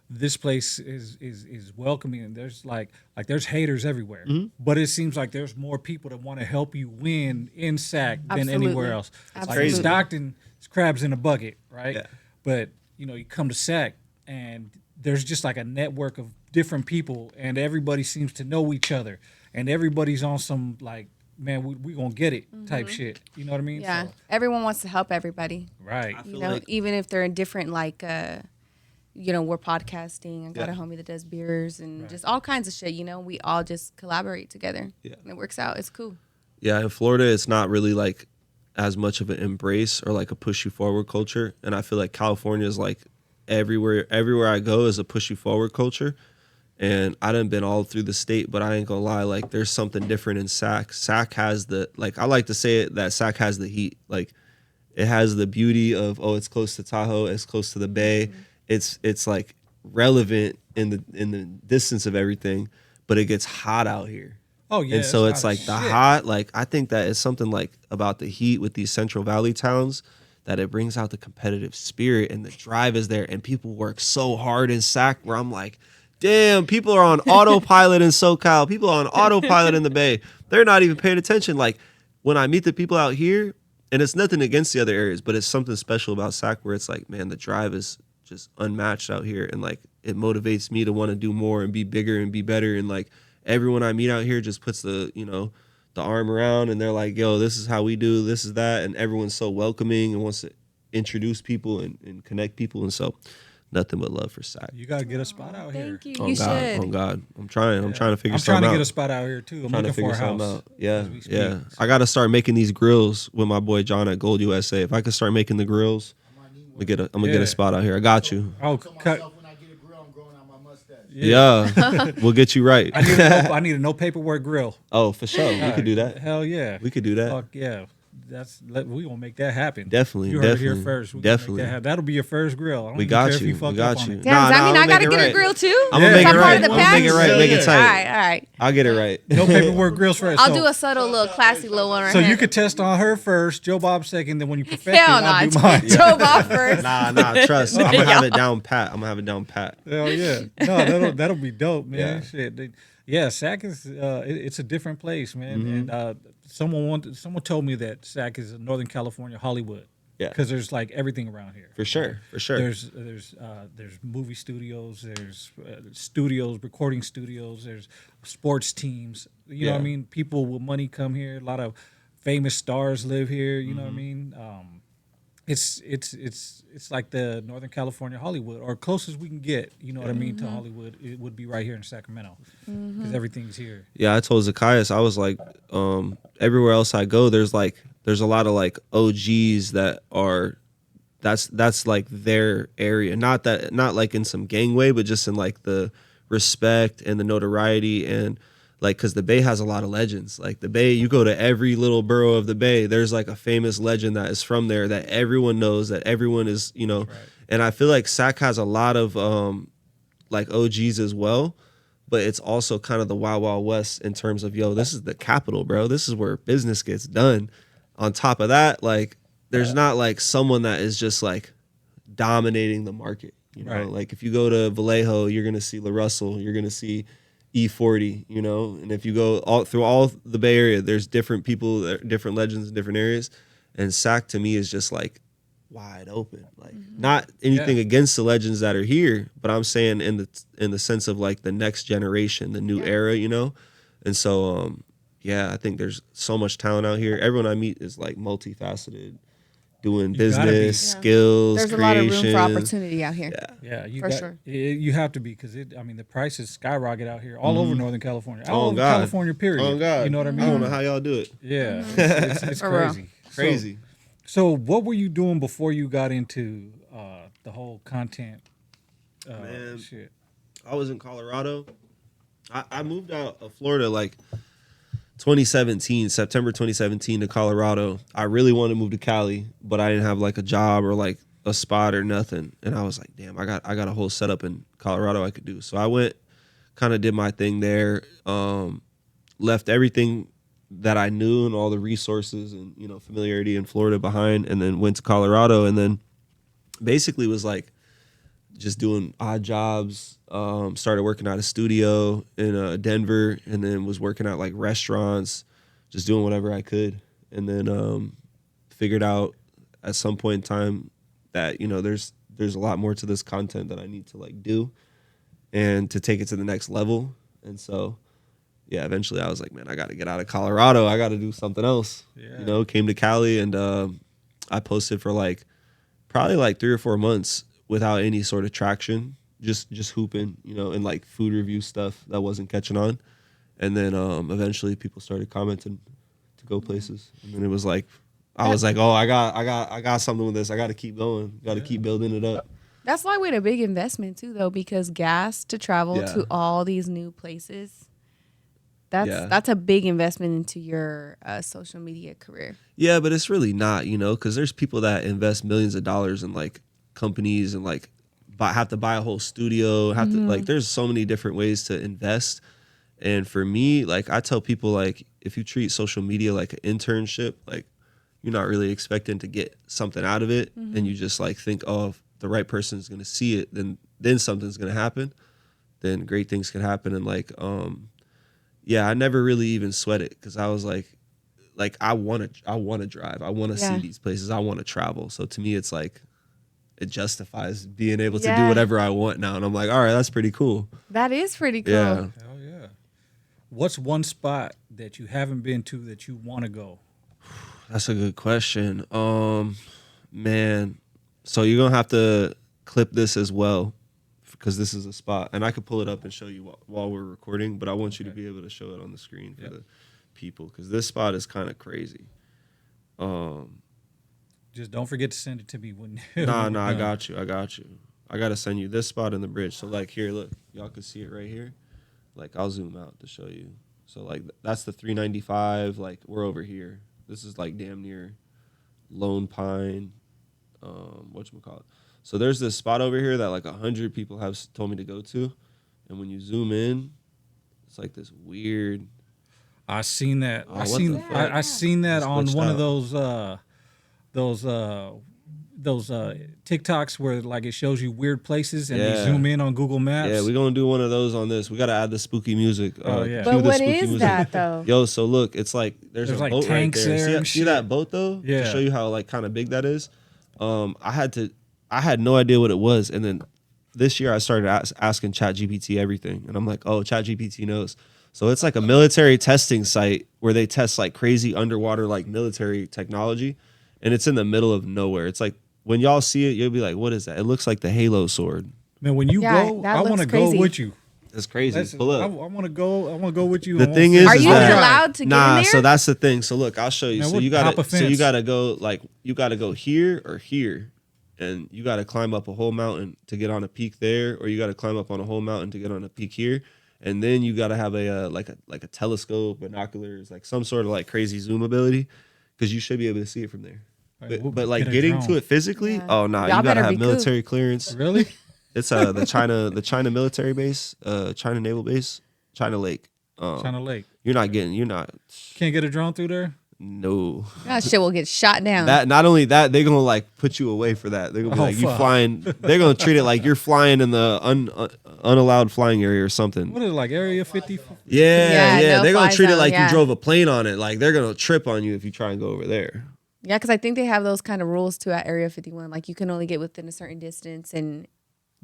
S1: this place is welcoming. And there's like there's haters everywhere, but it seems like there's more people that want to help you win in Sac than
S2: Absolutely.
S1: anywhere else. Like in
S2: Absolutely.
S1: Stockton, it's crabs in a bucket, right?
S3: Yeah.
S1: But you know, you come to Sac, and there's just like a network of different people, and everybody seems to know each other, and everybody's on some like, man, we gonna get it type shit. You know what I mean?
S2: Yeah.
S1: So,
S2: Everyone wants to help everybody.
S1: right.
S2: You know,
S3: like-
S2: even if they're in different, like, you know, we're podcasting. I got
S3: Yeah.
S2: a homie that does beers and just all kinds of shit. You know, we all just collaborate together.
S3: Yeah.
S2: And it works out. It's cool.
S3: Yeah, in Florida, it's not really like as much of an embrace or like a push you forward culture. And I feel like California is like everywhere I go is a push you forward culture. And I done been all through the state, but I ain't gonna lie, like there's something different in Sac. Sac has the, like, I like to say it that Sac has the heat. Like it has the beauty of, oh, it's close to Tahoe, it's close to the Bay. It's like relevant in the distance of everything, but it gets hot out here.
S1: Oh yeah.
S3: And so
S1: it's
S3: it's
S1: hot
S3: like
S1: as
S3: the
S1: shit.
S3: hot, like I think that is something like about the heat with these Central Valley towns, that it brings out the competitive spirit, and the drive is there, and people work so hard in Sac where I'm like, damn, people are on autopilot in SoCal. People are on autopilot in the Bay. They're not even paying attention. Like when I meet the people out here, and it's nothing against the other areas, but it's something special about Sac where it's like, man, the drive is just unmatched out here, and like it motivates me to want to do more and be bigger and be better. And like everyone I meet out here just puts the, you know, the arm around, and they're like, yo, this is how we do, this is that, and everyone's so welcoming and wants to introduce people and connect people. And so nothing but love for Sac.
S1: You gotta get a spot out here.
S2: Thank you.
S3: Oh
S2: You
S3: God,
S2: should.
S3: oh God, I'm trying to figure
S1: I'm
S3: something
S1: trying to
S3: out.
S1: get a spot out here too. I'm
S3: Trying to
S1: looking for
S3: figure
S1: a
S3: something
S1: house.
S3: out. Yeah,
S1: as we speak.
S3: yeah. I got to start making these grills with my boy John at Gold USA. If I could start making the grills, I'm gonna get a spot out here. I got you.
S1: Oh,
S4: When I get a grill, I'm growing out my mustache.
S3: Yeah, we'll get you right.
S1: I need a no paperwork grill.
S3: Oh, for sure, we could do that.
S1: Hell yeah.
S3: We could do that.
S1: Fuck yeah. We gonna make that happen.
S3: Definitely,
S1: You heard it here
S3: definitely,
S1: first. We gonna make
S3: definitely.
S1: that happen. That'll be your first grill. I don't
S3: We
S1: even
S3: got
S1: care if
S3: you.
S1: fuck
S3: We got
S1: up on
S3: you.
S1: it.
S2: Damn, does that mean
S3: I'ma
S2: I gotta
S3: make it
S2: get a
S3: right.
S2: grill too?
S3: I'm gonna
S1: Yeah.
S3: make it
S2: I'm part
S3: right.
S2: of the
S3: I'm gonna make it
S2: package?
S3: right. Make it
S2: All
S3: tight.
S2: right, all right.
S3: I'll get it right.
S1: No paperwork grills first.
S2: I'll do a subtle little classy little one.
S1: So you could test on her first, Joe Bob second, then when you perfect
S2: Hell
S1: it, I'll
S2: no.
S1: do mine.
S2: Joe Bob first.
S3: Nah. Trust. I'm gonna have it down pat.
S1: Hell yeah. No, that'll be dope, man.
S3: Yeah.
S1: Shit. Yeah, Sac is it's a different place, man.
S3: Mm-hmm.
S1: And someone told me that Sac is Northern California Hollywood.
S3: Yeah.
S1: Because there's like everything around here.
S3: For sure.
S1: There's movie studios, there's studios, recording studios, there's sports teams. You know what I
S3: Yeah.
S1: mean? People with money come here. A lot of famous stars live here. You know what I mean? It's like the Northern California Hollywood, or closest we can get. You know what I mean to Hollywood? It would be right here in Sacramento because everything's here.
S3: Yeah, I told Zacchaeus, I was like, everywhere else I go, there's a lot of like OGs that are, that's like their area. Not like in some gang way, but just in like the respect and the notoriety and like, cause the Bay has a lot of legends. Like the Bay, you go to every little borough of the Bay, there's like a famous legend that is from there that everyone knows, that everyone is, you know,
S1: Right.
S3: and I feel like Sac has a lot of like OGs as well. But it's also kind of the Wild Wild West in terms of, yo, this is the capital, bro. This is where business gets done. On top of that, like, there's not like someone that is just like dominating the market. You know,
S1: Right.
S3: like if you go to Vallejo, you're gonna see La Russell, you're gonna see E40. You know, and if you go all through all the Bay Area, there's different people, different legends in different areas. And Sac to me is just like wide open. Like not anything against the legends that are here, but I'm saying in the sense of like the next generation, the new era, you know? And so yeah, I think there's so much talent out here. Everyone I meet is like multifaceted, doing
S1: You gotta be.
S3: business, skills,
S2: There's a lot of room for
S3: creation.
S2: opportunity out here.
S1: Yeah,
S2: For sure.
S1: You have to be because the prices skyrocket out here all over Northern California, all
S3: Oh,
S1: over
S3: God.
S1: California. Period.
S3: Oh God.
S1: You know what I
S3: I
S1: mean?
S3: don't know how y'all do it.
S1: Yeah, it's
S2: For real.
S1: crazy.
S3: Crazy.
S1: So, what were you doing before you got into the whole content
S3: Man.
S1: shit?
S3: I was in Colorado. I moved out of Florida like 2017, September 2017 to Colorado. I really wanted to move to Cali, but I didn't have like a job or like a spot or nothing. And I was like, damn, I got a whole setup in Colorado I could do. So I went, kind of did my thing there, left everything that I knew and all the resources and, you know, familiarity in Florida behind, and then went to Colorado, and then basically was like just doing odd jobs. Started working at a studio in Denver, and then was working at like restaurants, just doing whatever I could. And then figured out at some point in time that, you know, there's a lot more to this content that I need to like do and to take it to the next level. And so, yeah, eventually I was like, man, I got to get out of Colorado. I got to do something else.
S1: Yeah.
S3: You know, came to Cali, and I posted for like probably like 3 or 4 months without any sort of traction, just hooping, you know, and like food review stuff that wasn't catching on. And then eventually people started commenting to go places. And then it was like, I was like, oh, I got something with this. I got to keep going. Got to keep building it up.
S2: That's like with a big investment too, though, because gas to travel
S3: Yeah.
S2: to all these new places.
S3: Yeah.
S2: That's a big investment into your social media career.
S3: Yeah, but it's really not, you know, because there's people that invest millions of dollars in like companies and like have to buy a whole studio, have to like, there's so many different ways to invest. And for me, like I tell people, like if you treat social media like an internship, like you're not really expecting to get something out of it, and you just like think, oh, if the right person is going to see it, then something's going to happen, then great things can happen. And like yeah, I never really even sweat it, because I was like I want to drive, I want to see these places, I want to travel. So to me, it's like it justifies being able to do whatever I want now. And I'm like, all right, that's pretty cool.
S2: That is pretty cool.
S3: Yeah.
S1: Hell yeah. What's one spot that you haven't been to that you want to go?
S3: That's a good question. Man, so you're gonna have to clip this as well, because this is a spot, and I could pull it up and show you while we're recording, but I want you to be able to show it on the screen for the people, because this spot is kind of crazy.
S1: Just don't forget to send it to me when.
S3: Nah, I got you. I gotta send you this spot in the bridge. So like here, look, y'all can see it right here. Like I'll zoom out to show you. So like that's the 395. Like we're over here. This is like damn near Lone Pine. Whatchamacallit. So there's this spot over here that like 100 people have told me to go to, and when you zoom in, it's like this weird.
S1: I seen that.
S3: Oh,
S1: I seen that
S3: It's
S1: on
S3: glitched
S1: one
S3: out.
S1: of those TikToks where like it shows you weird places and they zoom in on Google Maps.
S3: Yeah, we're gonna do one of those on this. We gotta add the spooky music.
S1: Oh, yeah.
S3: Cue
S2: But
S3: the
S2: what
S3: spooky
S2: is
S3: music.
S2: that though?
S3: Yo, so look, it's like there's a
S1: like
S3: boat right
S1: tanks
S3: there.
S1: there and
S3: See
S1: shit.
S3: that boat though?
S1: Yeah.
S3: To show you how like kind of big that is. I had no idea what it was, and then this year I started asking ChatGPT everything, and I'm like, oh, ChatGPT knows. So it's like a military testing site where they test like crazy underwater like military technology, and it's in the middle of nowhere. It's like when y'all see it, you'll be like, what is that? It looks like the Halo sword.
S1: Man, when you
S2: Yeah,
S1: go,
S2: that
S1: I
S2: looks
S1: want to
S2: crazy.
S1: go with you.
S3: It's crazy.
S1: I
S3: Pull up.
S1: want to go. I want to go with you.
S3: The
S1: I wanna
S3: thing
S1: see-
S3: is,
S2: Are you
S3: that-
S2: even allowed to get in there?
S3: So that's the thing. So look, I'll show you.
S1: Man,
S3: So
S1: what-
S3: you
S1: hop a
S3: gotta,
S1: fence.
S3: you gotta go here or here, and you gotta climb up a whole mountain to get on a peak there, or you gotta climb up on a whole mountain to get on a peak here, and then you gotta have a like a telescope, binoculars, like some sort of like crazy zoom ability, because you should be able to see it from there.
S1: Like, we'll
S3: But like
S1: get a
S3: getting
S1: drone.
S3: to it physically,
S2: Yeah.
S3: oh no,
S2: Y'all
S3: you gotta
S2: better
S3: have
S2: be cool.
S3: military clearance.
S1: Really?
S3: It's the China military base, China naval base, China Lake.
S1: China Lake.
S3: You're not.
S1: Can't get a drone through there.
S3: No.
S2: That shit will get shot down.
S3: That not only that, they're gonna like put you away for that. They're gonna be
S1: Oh,
S3: like you
S1: fuck.
S3: flying. They're gonna treat it like you're flying in the unallowed flying area or something.
S1: What is it, like Area 50?
S3: Yeah.
S2: no
S3: They're gonna
S2: fly
S3: treat it
S2: zone,
S3: like
S2: yeah.
S3: you drove a plane on it. Like they're gonna trip on you if you try and go over there.
S2: Yeah, because I think they have those kind of rules too at Area 51. Like you can only get within a certain distance, and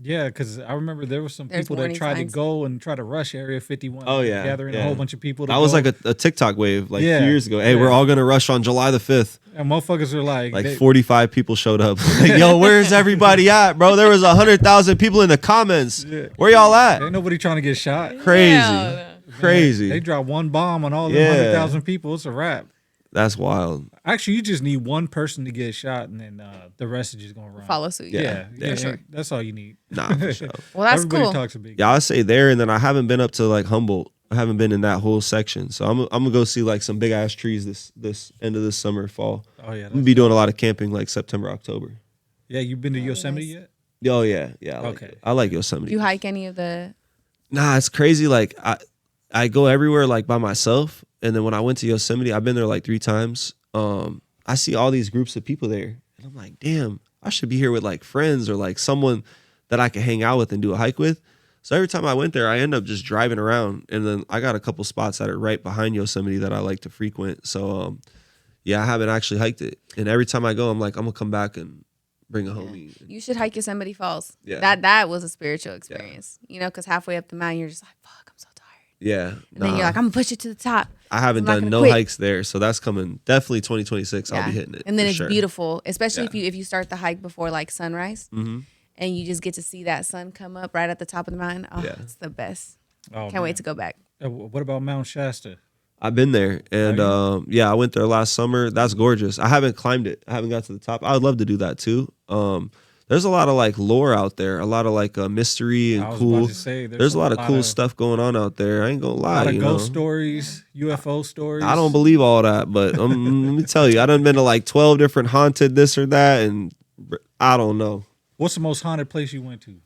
S1: Yeah, because I remember there were some
S2: There's
S1: people that
S2: warning
S1: tried
S2: signs.
S1: to go and try to rush Area 51.
S3: Oh, yeah,
S1: gathering
S3: yeah.
S1: a whole bunch of people. To
S3: That was
S1: go.
S3: like a TikTok wave like a
S1: Yeah,
S3: few years ago. Hey,
S1: yeah.
S3: we're all gonna rush on July the 5th.
S1: and motherfuckers are like,
S3: Like
S1: they-
S3: 45 people showed up. Like, yo, where's everybody at, bro? There was 100,000 people in the comments.
S1: Yeah.
S3: Where y'all at?
S1: ain't nobody trying to get shot.
S3: Crazy,
S2: Hell no.
S3: crazy.
S1: They drop one bomb on all the
S3: Yeah.
S1: 100,000 people. It's a wrap.
S3: That's wild.
S1: Actually, you just need one person to get shot, and then the rest is just gonna run.
S2: follow suit.
S3: Yeah.
S1: Yeah,
S3: sure.
S1: that's all you need.
S3: Nah, for sure.
S2: Well, that's
S1: Everybody
S2: cool.
S1: talks a big.
S3: Yeah, I say there, and then I haven't been up to like Humboldt. I haven't been in that whole section, so I'm gonna go see like some big ass trees this end of this summer, fall.
S1: Oh yeah,
S3: I'm gonna be doing a lot of camping like September, October.
S1: yeah. You've been to Yosemite
S2: nice.
S1: yet?
S3: Oh yeah. I like
S1: Okay.
S3: it. I like Yosemite.
S2: You hike any of the?
S3: Nah, it's crazy. Like I go everywhere like by myself, and then when I went to Yosemite, I've been there like 3 times. I see all these groups of people there, and I'm like, damn, I should be here with like friends or like someone that I can hang out with and do a hike with. So every time I went there, I end up just driving around, and then I got a couple spots that are right behind Yosemite that I like to frequent. So yeah, I haven't actually hiked it, and every time I go, I'm like, I'm gonna come back and bring a homie.
S2: You should hike Yosemite Falls.
S3: Yeah.
S2: That was a spiritual experience. You know, because halfway up the mountain, you're just like, fuck, I'm so tired.
S3: Yeah,
S2: And then you're like, I'm gonna push it to the top.
S3: I haven't
S2: I'm not
S3: done
S2: gonna
S3: no
S2: quit.
S3: hikes there, so that's coming definitely 2026. I'll be hitting it,
S2: And then
S3: for
S2: it's
S3: sure.
S2: beautiful, especially
S3: Yeah.
S2: if you start the hike before like sunrise,
S3: Mhm.
S2: and you just get to see that sun come up right at the top of the mountain. Oh,
S3: Yeah.
S2: it's the best.
S1: Oh,
S2: Can't wait to go back.
S1: What about Mount Shasta?
S3: I've been there, and yeah, I went there last summer. That's gorgeous. I haven't climbed it. I haven't got to the top. I would love to do that too. There's a lot of like lore out there, a lot of like mystery and
S1: I was
S3: cool.
S1: about to say,
S3: There's a lot of cool stuff going on out there. I ain't gonna
S1: A
S3: lie,
S1: lot of
S3: you
S1: ghost
S3: know.
S1: stories, UFO stories.
S3: I don't believe all that, but let me tell you, I done been to like 12 different haunted this or that, and I don't know.
S1: What's the most haunted place you went to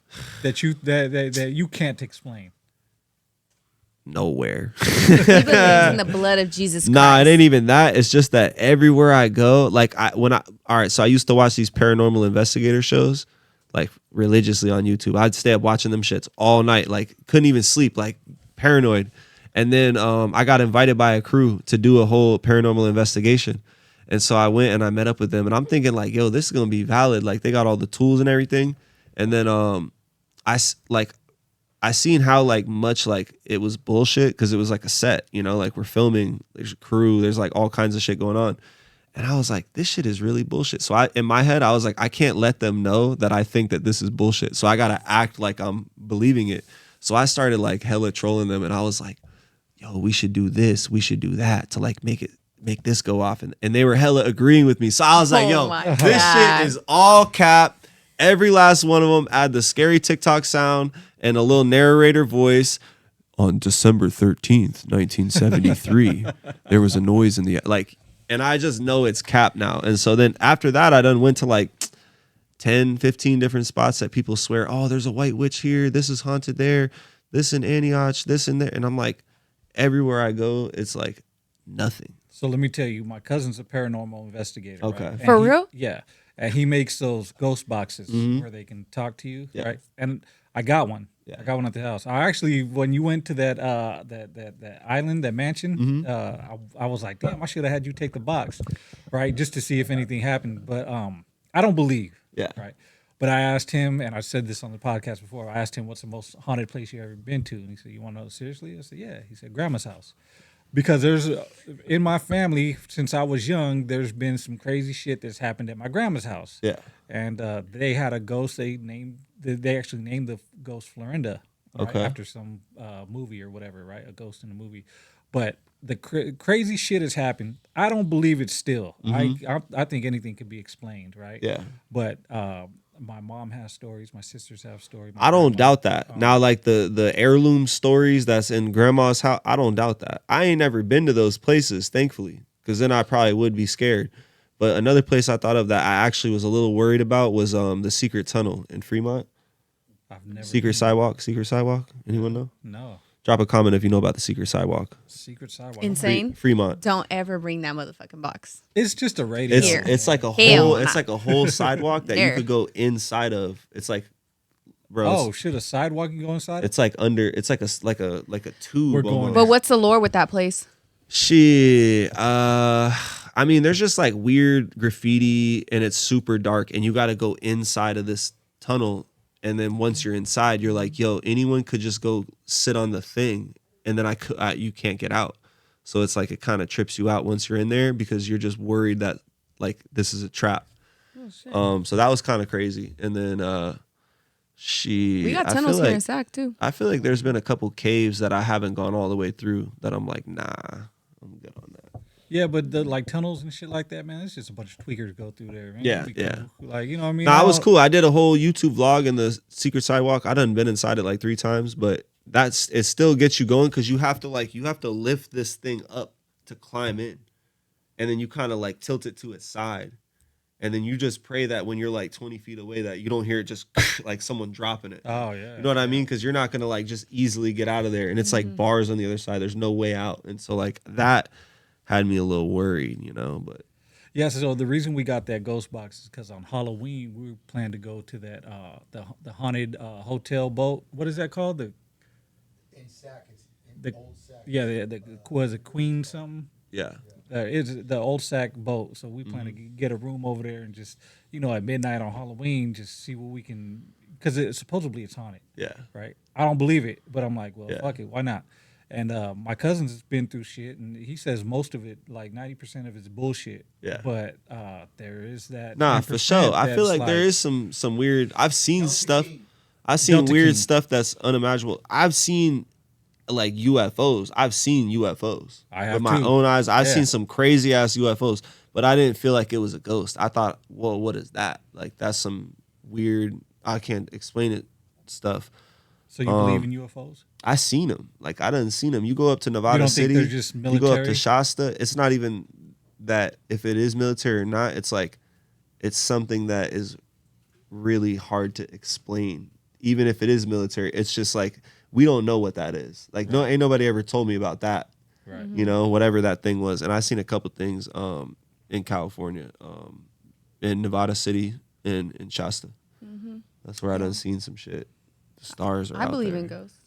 S1: that you can't explain?
S3: Nowhere.
S2: He believes in the blood of Jesus Christ.
S3: Nah, it ain't even that. It's just that everywhere I go, like all right, so I used to watch these paranormal investigator shows, like religiously on YouTube. I'd stay up watching them shits all night, like couldn't even sleep, like paranoid. And then I got invited by a crew to do a whole paranormal investigation. And so I went and I met up with them, and I'm thinking like, yo, this is gonna be valid. Like they got all the tools and everything. And then I seen how like much like it was bullshit because it was like a set, you know, like we're filming, there's a crew, there's like all kinds of shit going on. And I was like, this shit is really bullshit. So in my head, I was like, I can't let them know that I think that this is bullshit. So I got to act like I'm believing it. So I started like hella trolling them. And I was like, yo, we should do this. We should do that to like make this go off. And they were hella agreeing with me. So I was like, yo, this shit is all cap. Every last one of them add the scary TikTok sound and a little narrator voice. On December 13th, 1973, there was a noise in the like. And I just know it's cap now. And so then after that, I done went to like 10, 15 different spots that people swear, oh, there's a white witch here. This is haunted there. This in Antioch, this in there. And I'm like, everywhere I go, it's like nothing.
S1: So let me tell you, my cousin's a paranormal investigator.
S3: Okay.
S1: Right?
S2: For real?
S1: Yeah. And he makes those ghost boxes where they can talk to you.
S3: Yeah.
S1: Right. And I got one.
S3: Yeah.
S1: I got one at the house. I actually, when you went to that island, that mansion, I was like, damn, I should have had you take the box, right, just to see if anything happened. But I don't believe,
S3: Yeah.
S1: right. But I asked him, and I said this on the podcast before. I asked him, "What's the most haunted place you ever been to?" And he said, "You want to know seriously?" I said, "Yeah." He said, "Grandma's house." Because there's in my family since I was young, there's been some crazy shit that's happened at my grandma's house.
S3: Yeah.
S1: And they had a ghost. They actually named the ghost Florinda, right?
S3: Okay.
S1: After some movie or whatever, right? A ghost in a movie. But the crazy shit has happened. I don't believe it still. I think anything could be explained, right?
S3: Yeah.
S1: But my mom has stories. My sisters have stories.
S3: I don't doubt that. Now, like the heirloom stories that's in grandma's house, I don't doubt that. I ain't never been to those places, thankfully, because then I probably would be scared. But another place I thought of that I actually was a little worried about was the secret tunnel in Fremont.
S1: I've never
S3: Secret sidewalk. Anyone know?
S1: No.
S3: Drop a comment if you know about the secret sidewalk.
S1: Secret sidewalk.
S2: Insane.
S3: Fremont.
S2: Don't ever bring that motherfucking box.
S1: It's just a radio.
S3: It's like a
S2: Hell
S3: whole
S2: nah.
S3: it's like a whole sidewalk that you
S2: There.
S3: could go inside of. It's like, bro.
S1: Oh shit! A sidewalk you go inside?
S3: It's like under. It's like a tube.
S1: We're going
S3: almost.
S2: But what's the lore with that place?
S3: Shit. I mean, there's just like weird graffiti and it's super dark and you got to go inside of this tunnel. And then once you're inside, you're like, yo, anyone could just go sit on the thing. And then you can't get out. So it's like, it kind of trips you out once you're in there because you're just worried that like this is a trap.
S2: Oh, shit.
S3: So that was kind of crazy. And then,
S2: We got tunnels here in Sac too.
S3: I feel like there's been a couple caves that I haven't gone all the way through that I'm like, nah, I'm good on that.
S1: Yeah, but the like tunnels and shit like that, man, it's just a bunch of tweakers go through there, man.
S3: Yeah,
S1: It'd be
S3: yeah.
S1: cool. Like, you know what I mean?
S3: Nah, it was cool. I did a whole YouTube vlog in the secret sidewalk. I done been inside it like 3 times, but it still gets you going because you have to lift this thing up to climb in. And then you kind of like tilt it to its side. And then you just pray that when you're like 20 feet away that you don't hear it just like someone dropping it.
S1: Oh, yeah.
S3: You know what I mean? Because you're not going to like just easily get out of there. And it's like bars on the other side. There's no way out. And so like that had me a little worried, you know, but.
S1: Yeah, so the reason we got that ghost box is because on Halloween we planned to go to that the haunted hotel boat. What is that called?
S4: In Sac, it's in
S1: The-
S4: Old Sac.
S1: Yeah, the was it Queen something?
S3: Yeah.
S1: It's the old Sac boat. So we plan to get a room over there and just, you know, at midnight on Halloween, just see what we can, because supposedly it's haunted.
S3: Yeah.
S1: Right. I don't believe it, but I'm like, well,
S3: Yeah.
S1: fuck it, why not? And my cousin's been through shit, and he says most of it, like 90% of it's bullshit.
S3: Yeah.
S1: But there is that.
S3: Nah,
S1: 10%
S3: for sure. I feel
S1: that's
S3: like there is some weird. I've seen
S4: Delta
S3: stuff.
S4: King.
S3: I've seen
S1: Delta
S3: weird
S1: King.
S3: stuff that's unimaginable. I've seen like UFOs. I've seen UFOs
S1: I have
S3: with my
S1: too.
S3: own eyes. I've
S1: Yeah.
S3: seen some crazy ass UFOs, but I didn't feel like it was a ghost. I thought, well, what is that? Like that's some weird. I can't explain it stuff.
S1: So you believe in UFOs?
S3: I seen them. Like I done seen them. You go up to Nevada
S1: don't think
S3: City.
S1: they're just
S3: You go up
S1: military?
S3: to Shasta. It's not even that if it is military or not. It's like it's something that is really hard to explain. Even if it is military, it's just like we don't know what that is. Like no, ain't nobody ever told me about that.
S1: Right.
S3: You know, whatever that thing was. And I seen a couple things in California, in Nevada City, and in Shasta. That's where I done seen some shit. The stars are.
S2: I
S3: out
S2: believe
S3: there.
S2: in ghosts.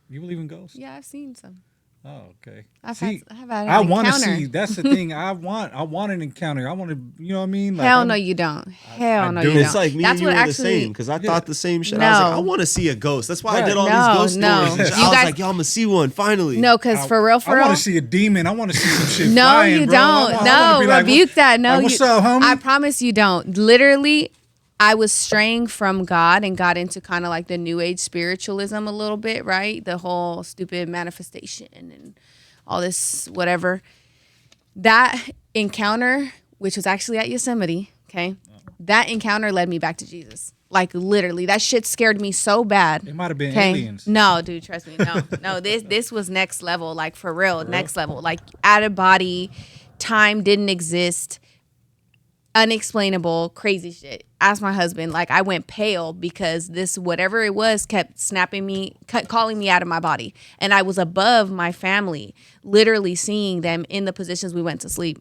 S1: You believe in ghosts?
S2: Yeah, I've seen some.
S1: Oh, okay.
S2: I've
S1: See,
S2: had an
S1: I want to
S2: encounter.
S1: see. That's the thing. I want an encounter. I want to. You know what I mean? Like,
S2: Hell no, you don't. Hell
S1: I
S2: no,
S1: do.
S2: you don't.
S3: It's like me
S2: That's
S3: and you
S2: what
S3: were the
S2: actually.
S3: same because I
S1: Yeah.
S3: thought the same shit. I was like, I
S2: No.
S3: want to see a ghost. That's why I
S1: Right.
S3: did all
S2: No,
S3: these ghost
S2: no.
S3: stories. And shit.
S2: You
S3: I was
S2: guys-
S3: like, yo, I'm gonna see one finally.
S2: No, because for real,
S1: I want to see a demon. I want to see some shit
S2: No,
S1: flying,
S2: you
S1: bro.
S2: don't.
S1: I
S2: No,
S1: wanna be like,
S2: rebuke that. No,
S1: like, what's
S2: you,
S1: up, homie?
S2: I promise you don't. Literally, I was straying from God and got into kind of like the new age spiritualism a little bit, right? The whole stupid manifestation and all this whatever. That encounter, which was actually at Yosemite, okay? That encounter led me back to Jesus. Like literally, that shit scared me so bad.
S1: It might have been
S2: Okay.
S1: aliens.
S2: No, dude, trust me. No. This was next level. Like for real, next level. Like out of body, time didn't exist, unexplainable, crazy shit. Ask my husband. Like I went pale because this whatever it was kept snapping me, calling me out of my body, and I was above my family, literally seeing them in the positions we went to sleep.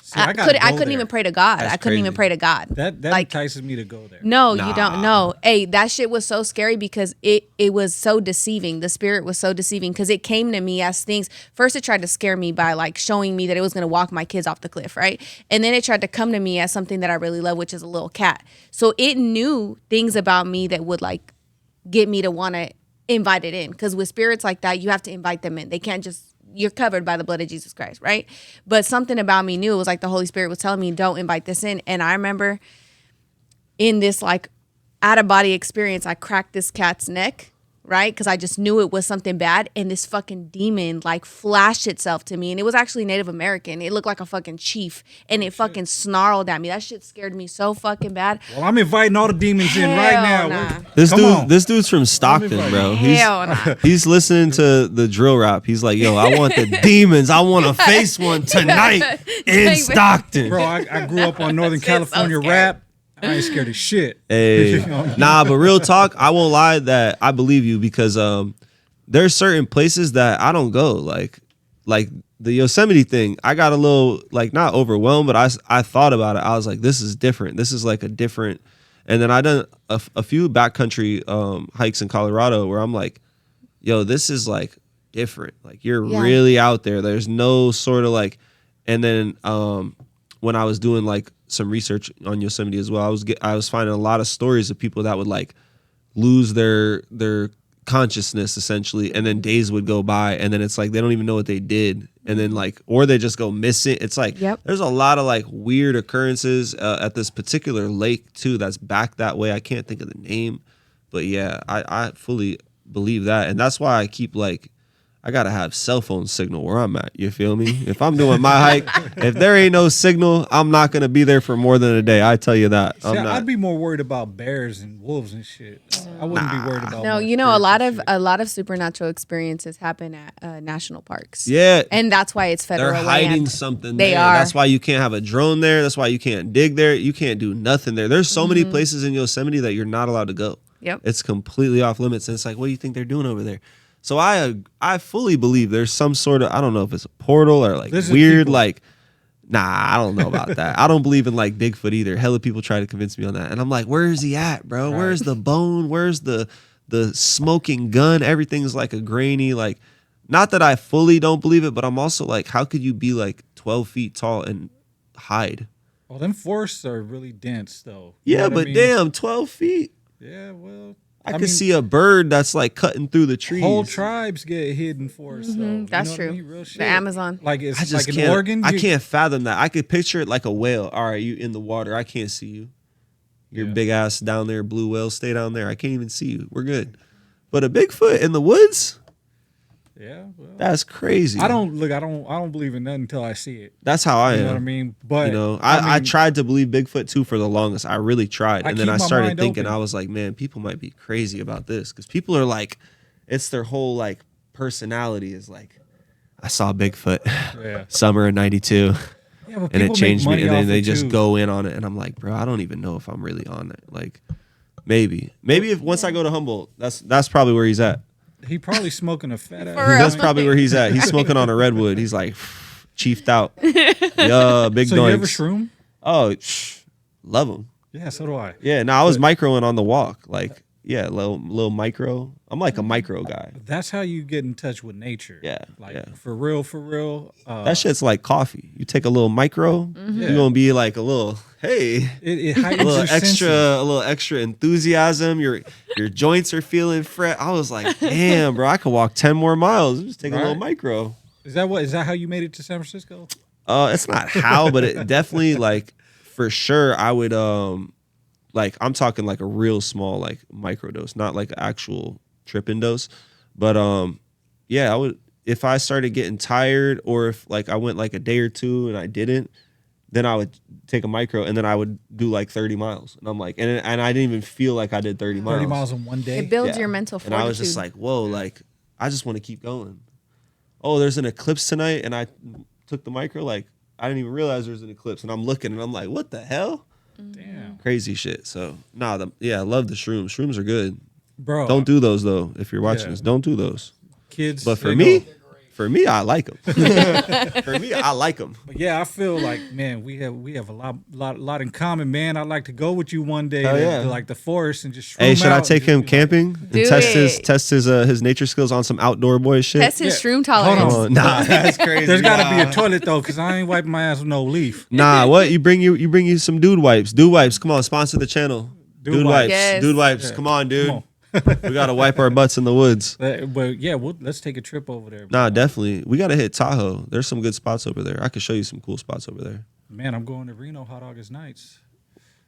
S1: See,
S2: I couldn't even pray to God.
S3: That's
S2: I couldn't even
S3: crazy.
S2: pray to God.
S1: That
S2: like,
S1: entices me to go there.
S2: no,
S3: Nah.
S2: you don't know. Hey, that shit was so scary because it was so deceiving. The spirit was so deceiving because it came to me as things. First, it tried to scare me by like showing me that it was going to walk my kids off the cliff, right? And then it tried to come to me as something that I really love, which is a little cat. So it knew things about me that would like get me to want to invite it in. Because with spirits like that, you have to invite them in. They can't just. You're covered by the blood of Jesus Christ, right? But something about me knew it was like the Holy Spirit was telling me, don't invite this in. And I remember in this like out of body experience, I cracked this cat's neck, right? Because I just knew it was something bad. And this fucking demon like flashed itself to me. And it was actually Native American. It looked like a fucking chief. And it fucking snarled at me. That shit scared me so fucking bad.
S1: Well, I'm inviting all the demons in right now.
S2: Hell nah.
S3: This dude's from Stockton, bro.
S2: Hell nah.
S3: He's listening to the drill rap. He's like, yo, I want the demons. I want to face one tonight in Stockton.
S1: Bro, I grew up on Northern
S2: That shit's so
S1: California
S2: scary.
S1: rap. I ain't scared of shit.
S3: Hey,
S1: You know?
S3: nah, but real talk, I won't lie that I believe you because there's certain places that I don't go. Like the Yosemite thing, I got a little like not overwhelmed, but I thought about it. I was like, this is different. This is like a different. And then I done a few backcountry hikes in Colorado where I'm like, yo, this is like different. Like you're really out there. There's no sort of like. And then when I was doing like some research on Yosemite as well, I was finding a lot of stories of people that would like lose their consciousness essentially, and then days would go by, and then it's like they don't even know what they did, and then like or they just go missing. It's like there's a lot of like weird occurrences at this particular lake too that's back that way. I can't think of the name, but yeah, I fully believe that, and that's why I keep like. I gotta have cell phone signal where I'm at. You feel me? If I'm doing my hike, if there ain't no signal, I'm not gonna be there for more than a day. I tell you that.
S1: See, I'd be more worried about bears and wolves and shit. I wouldn't be worried about.
S2: No,
S1: more
S2: you know, a
S1: spirits
S2: lot
S1: and
S2: of supernatural experiences happen at national parks.
S3: Yeah,
S2: And that's why it's federal
S3: they're hiding
S2: land.
S3: something
S2: They
S3: there.
S2: are.
S3: That's why you can't have a drone there. That's why you can't dig there. You can't do nothing there. There's so many places in Yosemite that you're not allowed to go.
S2: Yep.
S3: It's completely off limits. And it's like, what do you think they're doing over there? So I fully believe there's some sort of, I don't know if it's a portal or like
S1: This is
S3: weird,
S1: people.
S3: like, nah, I don't know about that. I don't believe in like Bigfoot either. Hella people try to convince me on that. And I'm like, where is he at, bro?
S1: Right.
S3: Where's the bone? Where's the smoking gun? Everything's like a grainy, like, not that I fully don't believe it, but I'm also like, how could you be like 12 feet tall and hide?
S1: Well, them forests are really dense, though. You know
S3: Yeah,
S1: what I
S3: but
S1: mean?
S3: damn, 12 feet.
S1: Yeah, well,
S3: I
S1: mean,
S3: could see a bird that's like cutting through the trees.
S1: whole tribes get hidden forests. Though. You
S2: That's
S1: know what
S2: true.
S1: I mean? Real shit.
S2: The Amazon.
S1: Like it's
S3: I just
S1: like
S3: can't.
S1: in Oregon.
S3: I can't fathom that. I could picture it like a whale. All right, you in the water. I can't see you. Your
S1: Yeah.
S3: big ass down there, blue whale. Stay down there. I can't even see you. We're good. But a Bigfoot in the woods.
S1: Yeah, well,
S3: That's crazy.
S1: I don't believe in nothing until I see it.
S3: That's how I
S1: You
S3: am.
S1: know what I mean? But
S3: You know,
S1: I
S3: I
S1: mean,
S3: tried to believe Bigfoot too for the longest. I really tried,
S1: I
S3: and then
S1: keep
S3: I
S1: my
S3: started
S1: mind
S3: thinking.
S1: open.
S3: I was like, man, people might be crazy about this because people are like, it's their whole like personality is like, I saw Bigfoot,
S1: Yeah.
S3: summer of '92.
S1: Yeah, but
S3: And it
S1: people make
S3: changed me,
S1: money
S3: and then
S1: off
S3: they
S1: it,
S3: just
S1: too.
S3: go in on it, and I'm like, bro, I don't even know if I'm really on it. Like, maybe if once I go to Humboldt, that's probably where he's at.
S1: He probably smoking a fat ass.
S2: For real.
S3: That's probably where he's at. He's smoking on a redwood. He's like, chiefed out. Yeah, big
S1: So you ever
S3: doinks.
S1: shroom?
S3: Oh, love him.
S1: Yeah, so do I.
S3: Yeah, no, I was microing on the walk. Like, little micro. I'm like a micro guy.
S1: That's how you get in touch with nature.
S3: Yeah,
S1: Like
S3: yeah.
S1: for real.
S3: That shit's like coffee. You take a little micro, you're gonna be like a little, hey,
S1: It
S3: a
S1: heightens
S3: little
S1: your senses.
S3: a little extra enthusiasm. Your joints are feeling fresh. I was like, damn, bro, I could walk 10 more miles. Just take a little
S1: Right.
S3: micro.
S1: Is that how you made it to San Francisco?
S3: It's not how, but it definitely like for sure I would like I'm talking like a real small like micro dose, not like an actual tripping dose. But yeah, I would if I started getting tired or if like I went like a day or two and I didn't, then I would take a micro and then I would do like 30 miles. And I'm like and I didn't even feel like I did 30 miles.
S1: 30 miles in one day.
S2: It builds
S3: Yeah.
S2: your mental
S3: And
S2: fortitude.
S3: I was just like, whoa, like I just want to keep going. Oh, there's an eclipse tonight, and I took the micro. Like I didn't even realize there's an eclipse, and I'm looking, and I'm like, what the hell?
S1: Damn.
S3: Crazy shit. So I love the shrooms. Shrooms are good.
S1: Bro.
S3: Don't do those though. If you're watching
S1: Yeah.
S3: this, don't do those.
S1: Kids.
S3: But for
S1: they
S3: me,
S1: go.
S3: I like them. For me, I like them.
S1: But yeah, I feel like, man, we have a lot in common, man. I'd like to go with you one day
S3: Hell
S1: to,
S3: yeah.
S1: to like the forest and just
S3: Hey,
S1: shroom
S3: should I
S1: out
S3: take
S1: and
S3: him
S1: just be like,
S3: camping and
S2: Do
S3: test
S2: it.
S3: his nature skills on some outdoor boy shit?
S2: Test his
S1: Yeah.
S2: shroom
S1: Hold
S2: tolerance.
S1: on.
S3: Nah, that's crazy.
S1: There's got to be a toilet though, because I ain't wiping my ass with no leaf.
S3: Nah, what you bring you some dude wipes. Dude wipes. Come on, sponsor the channel.
S1: Dude
S3: Dude wipes.
S2: Yes.
S3: Dude wipes.
S1: Yeah.
S3: Come on, dude.
S1: Come on.
S3: We gotta wipe our butts in the woods.
S1: But yeah, let's take a trip over there.
S3: Nah, definitely. We gotta hit Tahoe. There's some good spots over there. I could show you some cool spots over there.
S1: Man, I'm going to Reno Hot August Nights.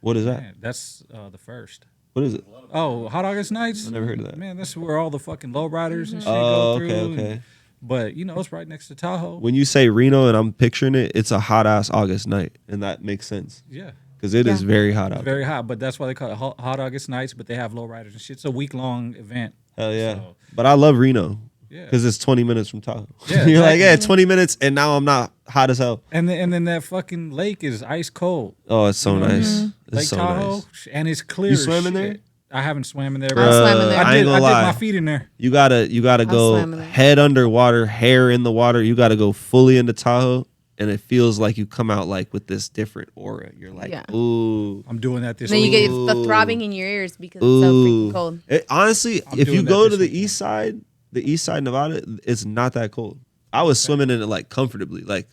S3: What is that?
S1: Man, that's the first.
S3: What is it?
S1: Oh, Hot August Nights?
S3: I never heard of that.
S1: Man, that's where all the fucking lowriders and shit
S3: Oh,
S1: go
S3: okay,
S1: through.
S3: okay.
S1: But you know, it's right next to Tahoe.
S3: When you say Reno and I'm picturing it, it's a hot ass August night, and that makes sense
S1: Yeah.
S3: because it is
S2: Yeah.
S3: very hot
S1: It's
S3: out.
S1: very hot, but that's why they call it Hot August Nights. But they have lowriders and shit. It's a week-long event.
S3: Hell yeah!
S1: So,
S3: But I love Reno
S1: yeah.
S3: because it's 20 minutes from Tahoe.
S1: Yeah,
S3: You're like, yeah,
S1: exactly.
S3: 20 minutes, and now I'm not hot as hell.
S1: And then that fucking lake is ice cold.
S3: Oh, it's so nice. It's
S1: Lake
S3: so
S1: Tahoe,
S3: nice.
S1: and it's clear.
S3: You
S1: as
S3: swam in
S1: shit.
S3: there?
S1: I haven't swam in there.
S2: I
S1: But
S2: swam in there.
S3: I ain't gonna
S1: I did
S3: lie.
S1: my feet in there.
S3: You gotta go
S2: swam in there.
S3: head underwater, hair in the water. You gotta go fully into Tahoe, and it feels like you come out like with this different aura. You're like,
S2: Yeah.
S3: ooh,
S1: I'm doing that this
S2: And then you
S1: week.
S2: get the throbbing in your ears because it's so freaking
S3: ooh.
S2: cold.
S3: Honestly,
S1: I'm
S3: if
S1: doing
S3: you
S1: that
S3: go
S1: this
S3: to the
S1: weekend.
S3: east side Nevada, it's not that cold. I was swimming in it like comfortably. Like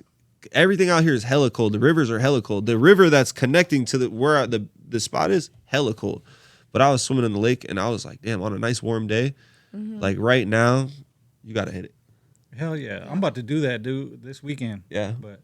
S3: everything out here is hella cold. The rivers are hella cold. The river that's connecting to where the spot is hella cold. But I was swimming in the lake and I was like, damn, on a nice warm day, like right now, you gotta hit it.
S1: Hell yeah. I'm about to do that, dude, this weekend.
S3: Yeah.
S1: But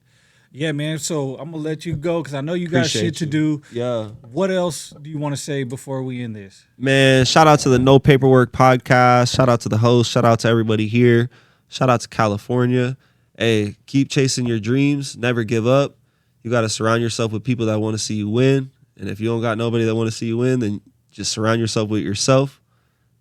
S1: yeah, man. So I'm gonna let you go because I know you got
S3: Appreciate
S1: shit to
S3: you.
S1: do.
S3: Yeah.
S1: What else do you want to say before we end this?
S3: Man, shout out to the No Paperwork podcast. Shout out to the host. Shout out to everybody here. Shout out to California. Hey, keep chasing your dreams. Never give up. You got to surround yourself with people that want to see you win. And if you don't got nobody that want to see you win, then just surround yourself with yourself.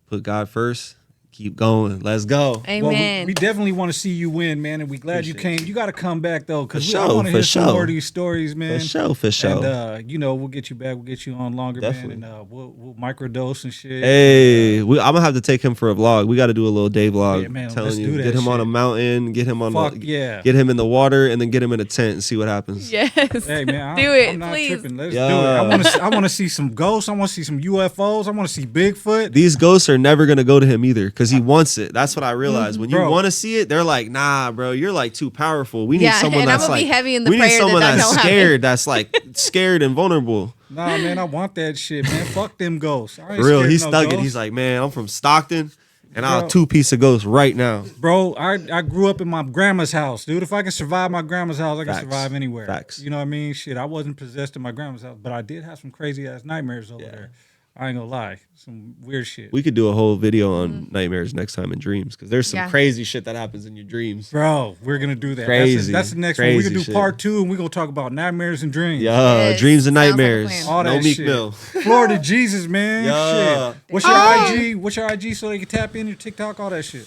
S3: Put God first. Keep going. Let's go.
S2: Amen.
S1: We definitely want to see you win, man, and we glad you
S3: Appreciate
S1: came. You got to come back though, because
S3: For
S1: I
S3: sure,
S1: want to
S3: for
S1: hear some
S3: sure.
S1: more of these stories, man.
S3: For sure.
S1: And we'll get you back. We'll get you on longer,
S3: Definitely.
S1: man, and we'll microdose and shit.
S3: Hey, I'm gonna have to take him for a vlog. We got to do a little day vlog.
S1: Yeah, man, let's
S3: telling
S1: do
S3: you,
S1: that
S3: get him on a
S1: shit.
S3: mountain, get him on,
S1: Fuck yeah.
S3: get him in the water, and then get him in a tent and see what happens.
S2: Yes.
S1: Hey man,
S2: Do it,
S1: I'm not
S2: please.
S1: tripping. Let's
S3: Yeah.
S1: do it. I want to see some ghosts. I want to see some UFOs. I want to see Bigfoot.
S3: These ghosts are never gonna go to him either because he wants it. That's what I realized. When you
S1: Bro.
S3: want to see it, they're like, "Nah, bro, you're like too powerful. We need
S2: Yeah,
S3: someone
S2: and I'm
S3: that's
S2: gonna
S3: like,
S2: be heavy in the
S3: we need
S2: prayer that
S3: someone
S2: that
S3: that's
S2: don't happen."
S3: scared. That's like scared and vulnerable."
S1: Nah, man, I want that shit, man. Fuck them ghosts. I ain't
S3: For real,
S1: scared
S3: he's
S1: of no
S3: stuck it.
S1: ghosts.
S3: He's like, "Man, I'm from Stockton, and I'll
S1: Bro.
S3: 2-piece a ghost right now."
S1: Bro, I grew up in my grandma's house, dude. If I can survive my grandma's house, I can
S3: Facts.
S1: survive anywhere.
S3: Facts.
S1: You know what I mean? Shit, I wasn't possessed in my grandma's house, but I did have some crazy ass nightmares over there. I ain't gonna lie, some weird shit.
S3: We could do a whole video on nightmares next time in dreams because there's some
S2: Yeah.
S3: crazy shit that happens in your dreams.
S1: Bro, we're gonna do that.
S3: Crazy.
S1: That's the next one. We
S3: Crazy
S1: can do
S3: shit.
S1: part 2, and we're gonna talk about nightmares and dreams.
S3: Yeah,
S2: Yes,
S3: dreams and
S2: sounds like a
S3: nightmares.
S2: plan.
S1: All
S3: no
S1: that
S3: Meek
S1: shit.
S3: Mill.
S1: Florida Jesus, man.
S3: Yeah.
S1: Shit. What's your IG? What's your IG so they can tap in your TikTok, all that shit.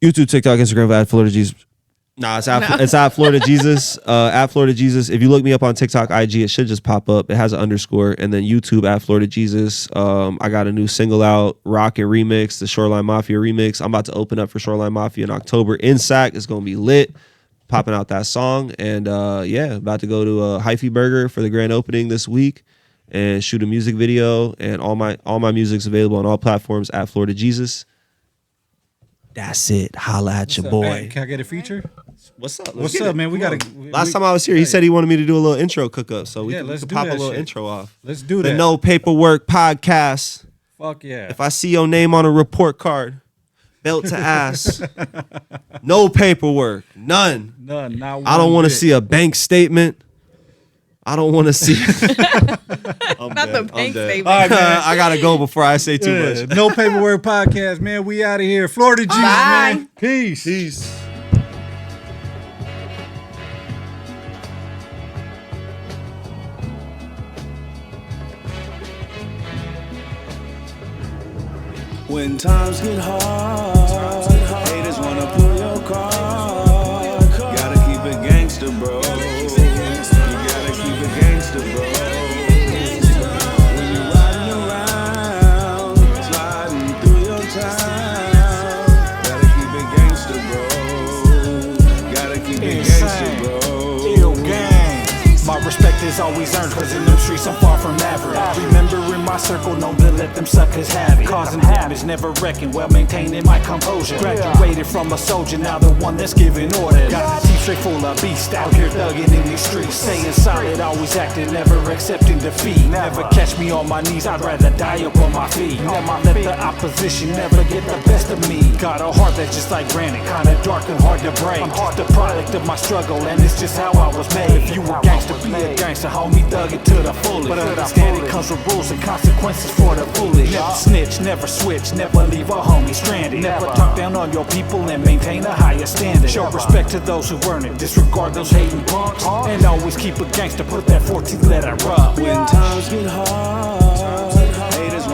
S3: YouTube, TikTok, Instagram at Florida Jesus. Nah, it's at Florida Jesus. At Florida Jesus. If you look me up on TikTok, IG, it should just pop up. It has an underscore, and then YouTube at Florida Jesus. I got a new single out, Rockin' Remix, the Shoreline Mafia remix. I'm about to open up for Shoreline Mafia in October in Sac. It's gonna be lit. Popping out that song, and about to go to Hyphy Burger for the grand opening this week. and shoot a music video. And all my music's available on all platforms at Florida Jesus. That's it. Holla at your boy.
S1: Hey, can I get a feature?
S3: What's up?
S1: What's up, man? We got to.
S3: Last time I was here, he said he wanted me to do a little intro cook up, so we can
S1: let's
S3: pop a
S1: do that
S3: little
S1: shit.
S3: intro off.
S1: Let's do that.
S3: The No Paperwork podcast.
S1: Fuck yeah.
S3: If I see your name on a report card, belt to ass, no paperwork, none.
S1: None. Not
S3: I don't want to
S1: bit.
S3: see a bank statement. I don't want to see.
S2: Not the bank statement.
S1: All right, man.
S3: I gotta go before I say too much.
S1: No Paperwork podcast, man. We out of here. Florida Jesus,
S2: Bye.
S1: man. Peace.
S3: Peace.
S5: When times get hard, haters wanna pull your card. Gotta keep it gangster, bro. You gotta keep it gangster, bro. When you're riding around, sliding through your town, gotta keep it gangster, bro. Gotta keep it gangster, bro.
S6: Ill gang. My respect is always earned, cause in them streets I'm far from average. Remember in my circle, known to let them suckers have it. Causing damage, never wrecking, well maintaining my composure. Graduated from a soldier, now the one that's giving orders. Got the teeth straight full of beast, out here thugging in these streets. Staying solid, always acting, never accepting defeat. Never catch me on my knees, I'd rather die up on my feet. Never let the opposition never get the best of me. Got a heart that's just like granite, kinda dark and hard to break. I'm the product of my struggle, and it's just how I was made. If you were gangster, be a gangster, homie, thug it to the fullest. But understand it comes with rules and consequences for the foolish. Never snitch, never switch, never leave a homie stranded. Never talk down on your people and maintain a higher standard. Show respect to those who earn it, disregard those hating punks, and always keep a gangster, put that 14th letter up.
S5: When times get hard, haters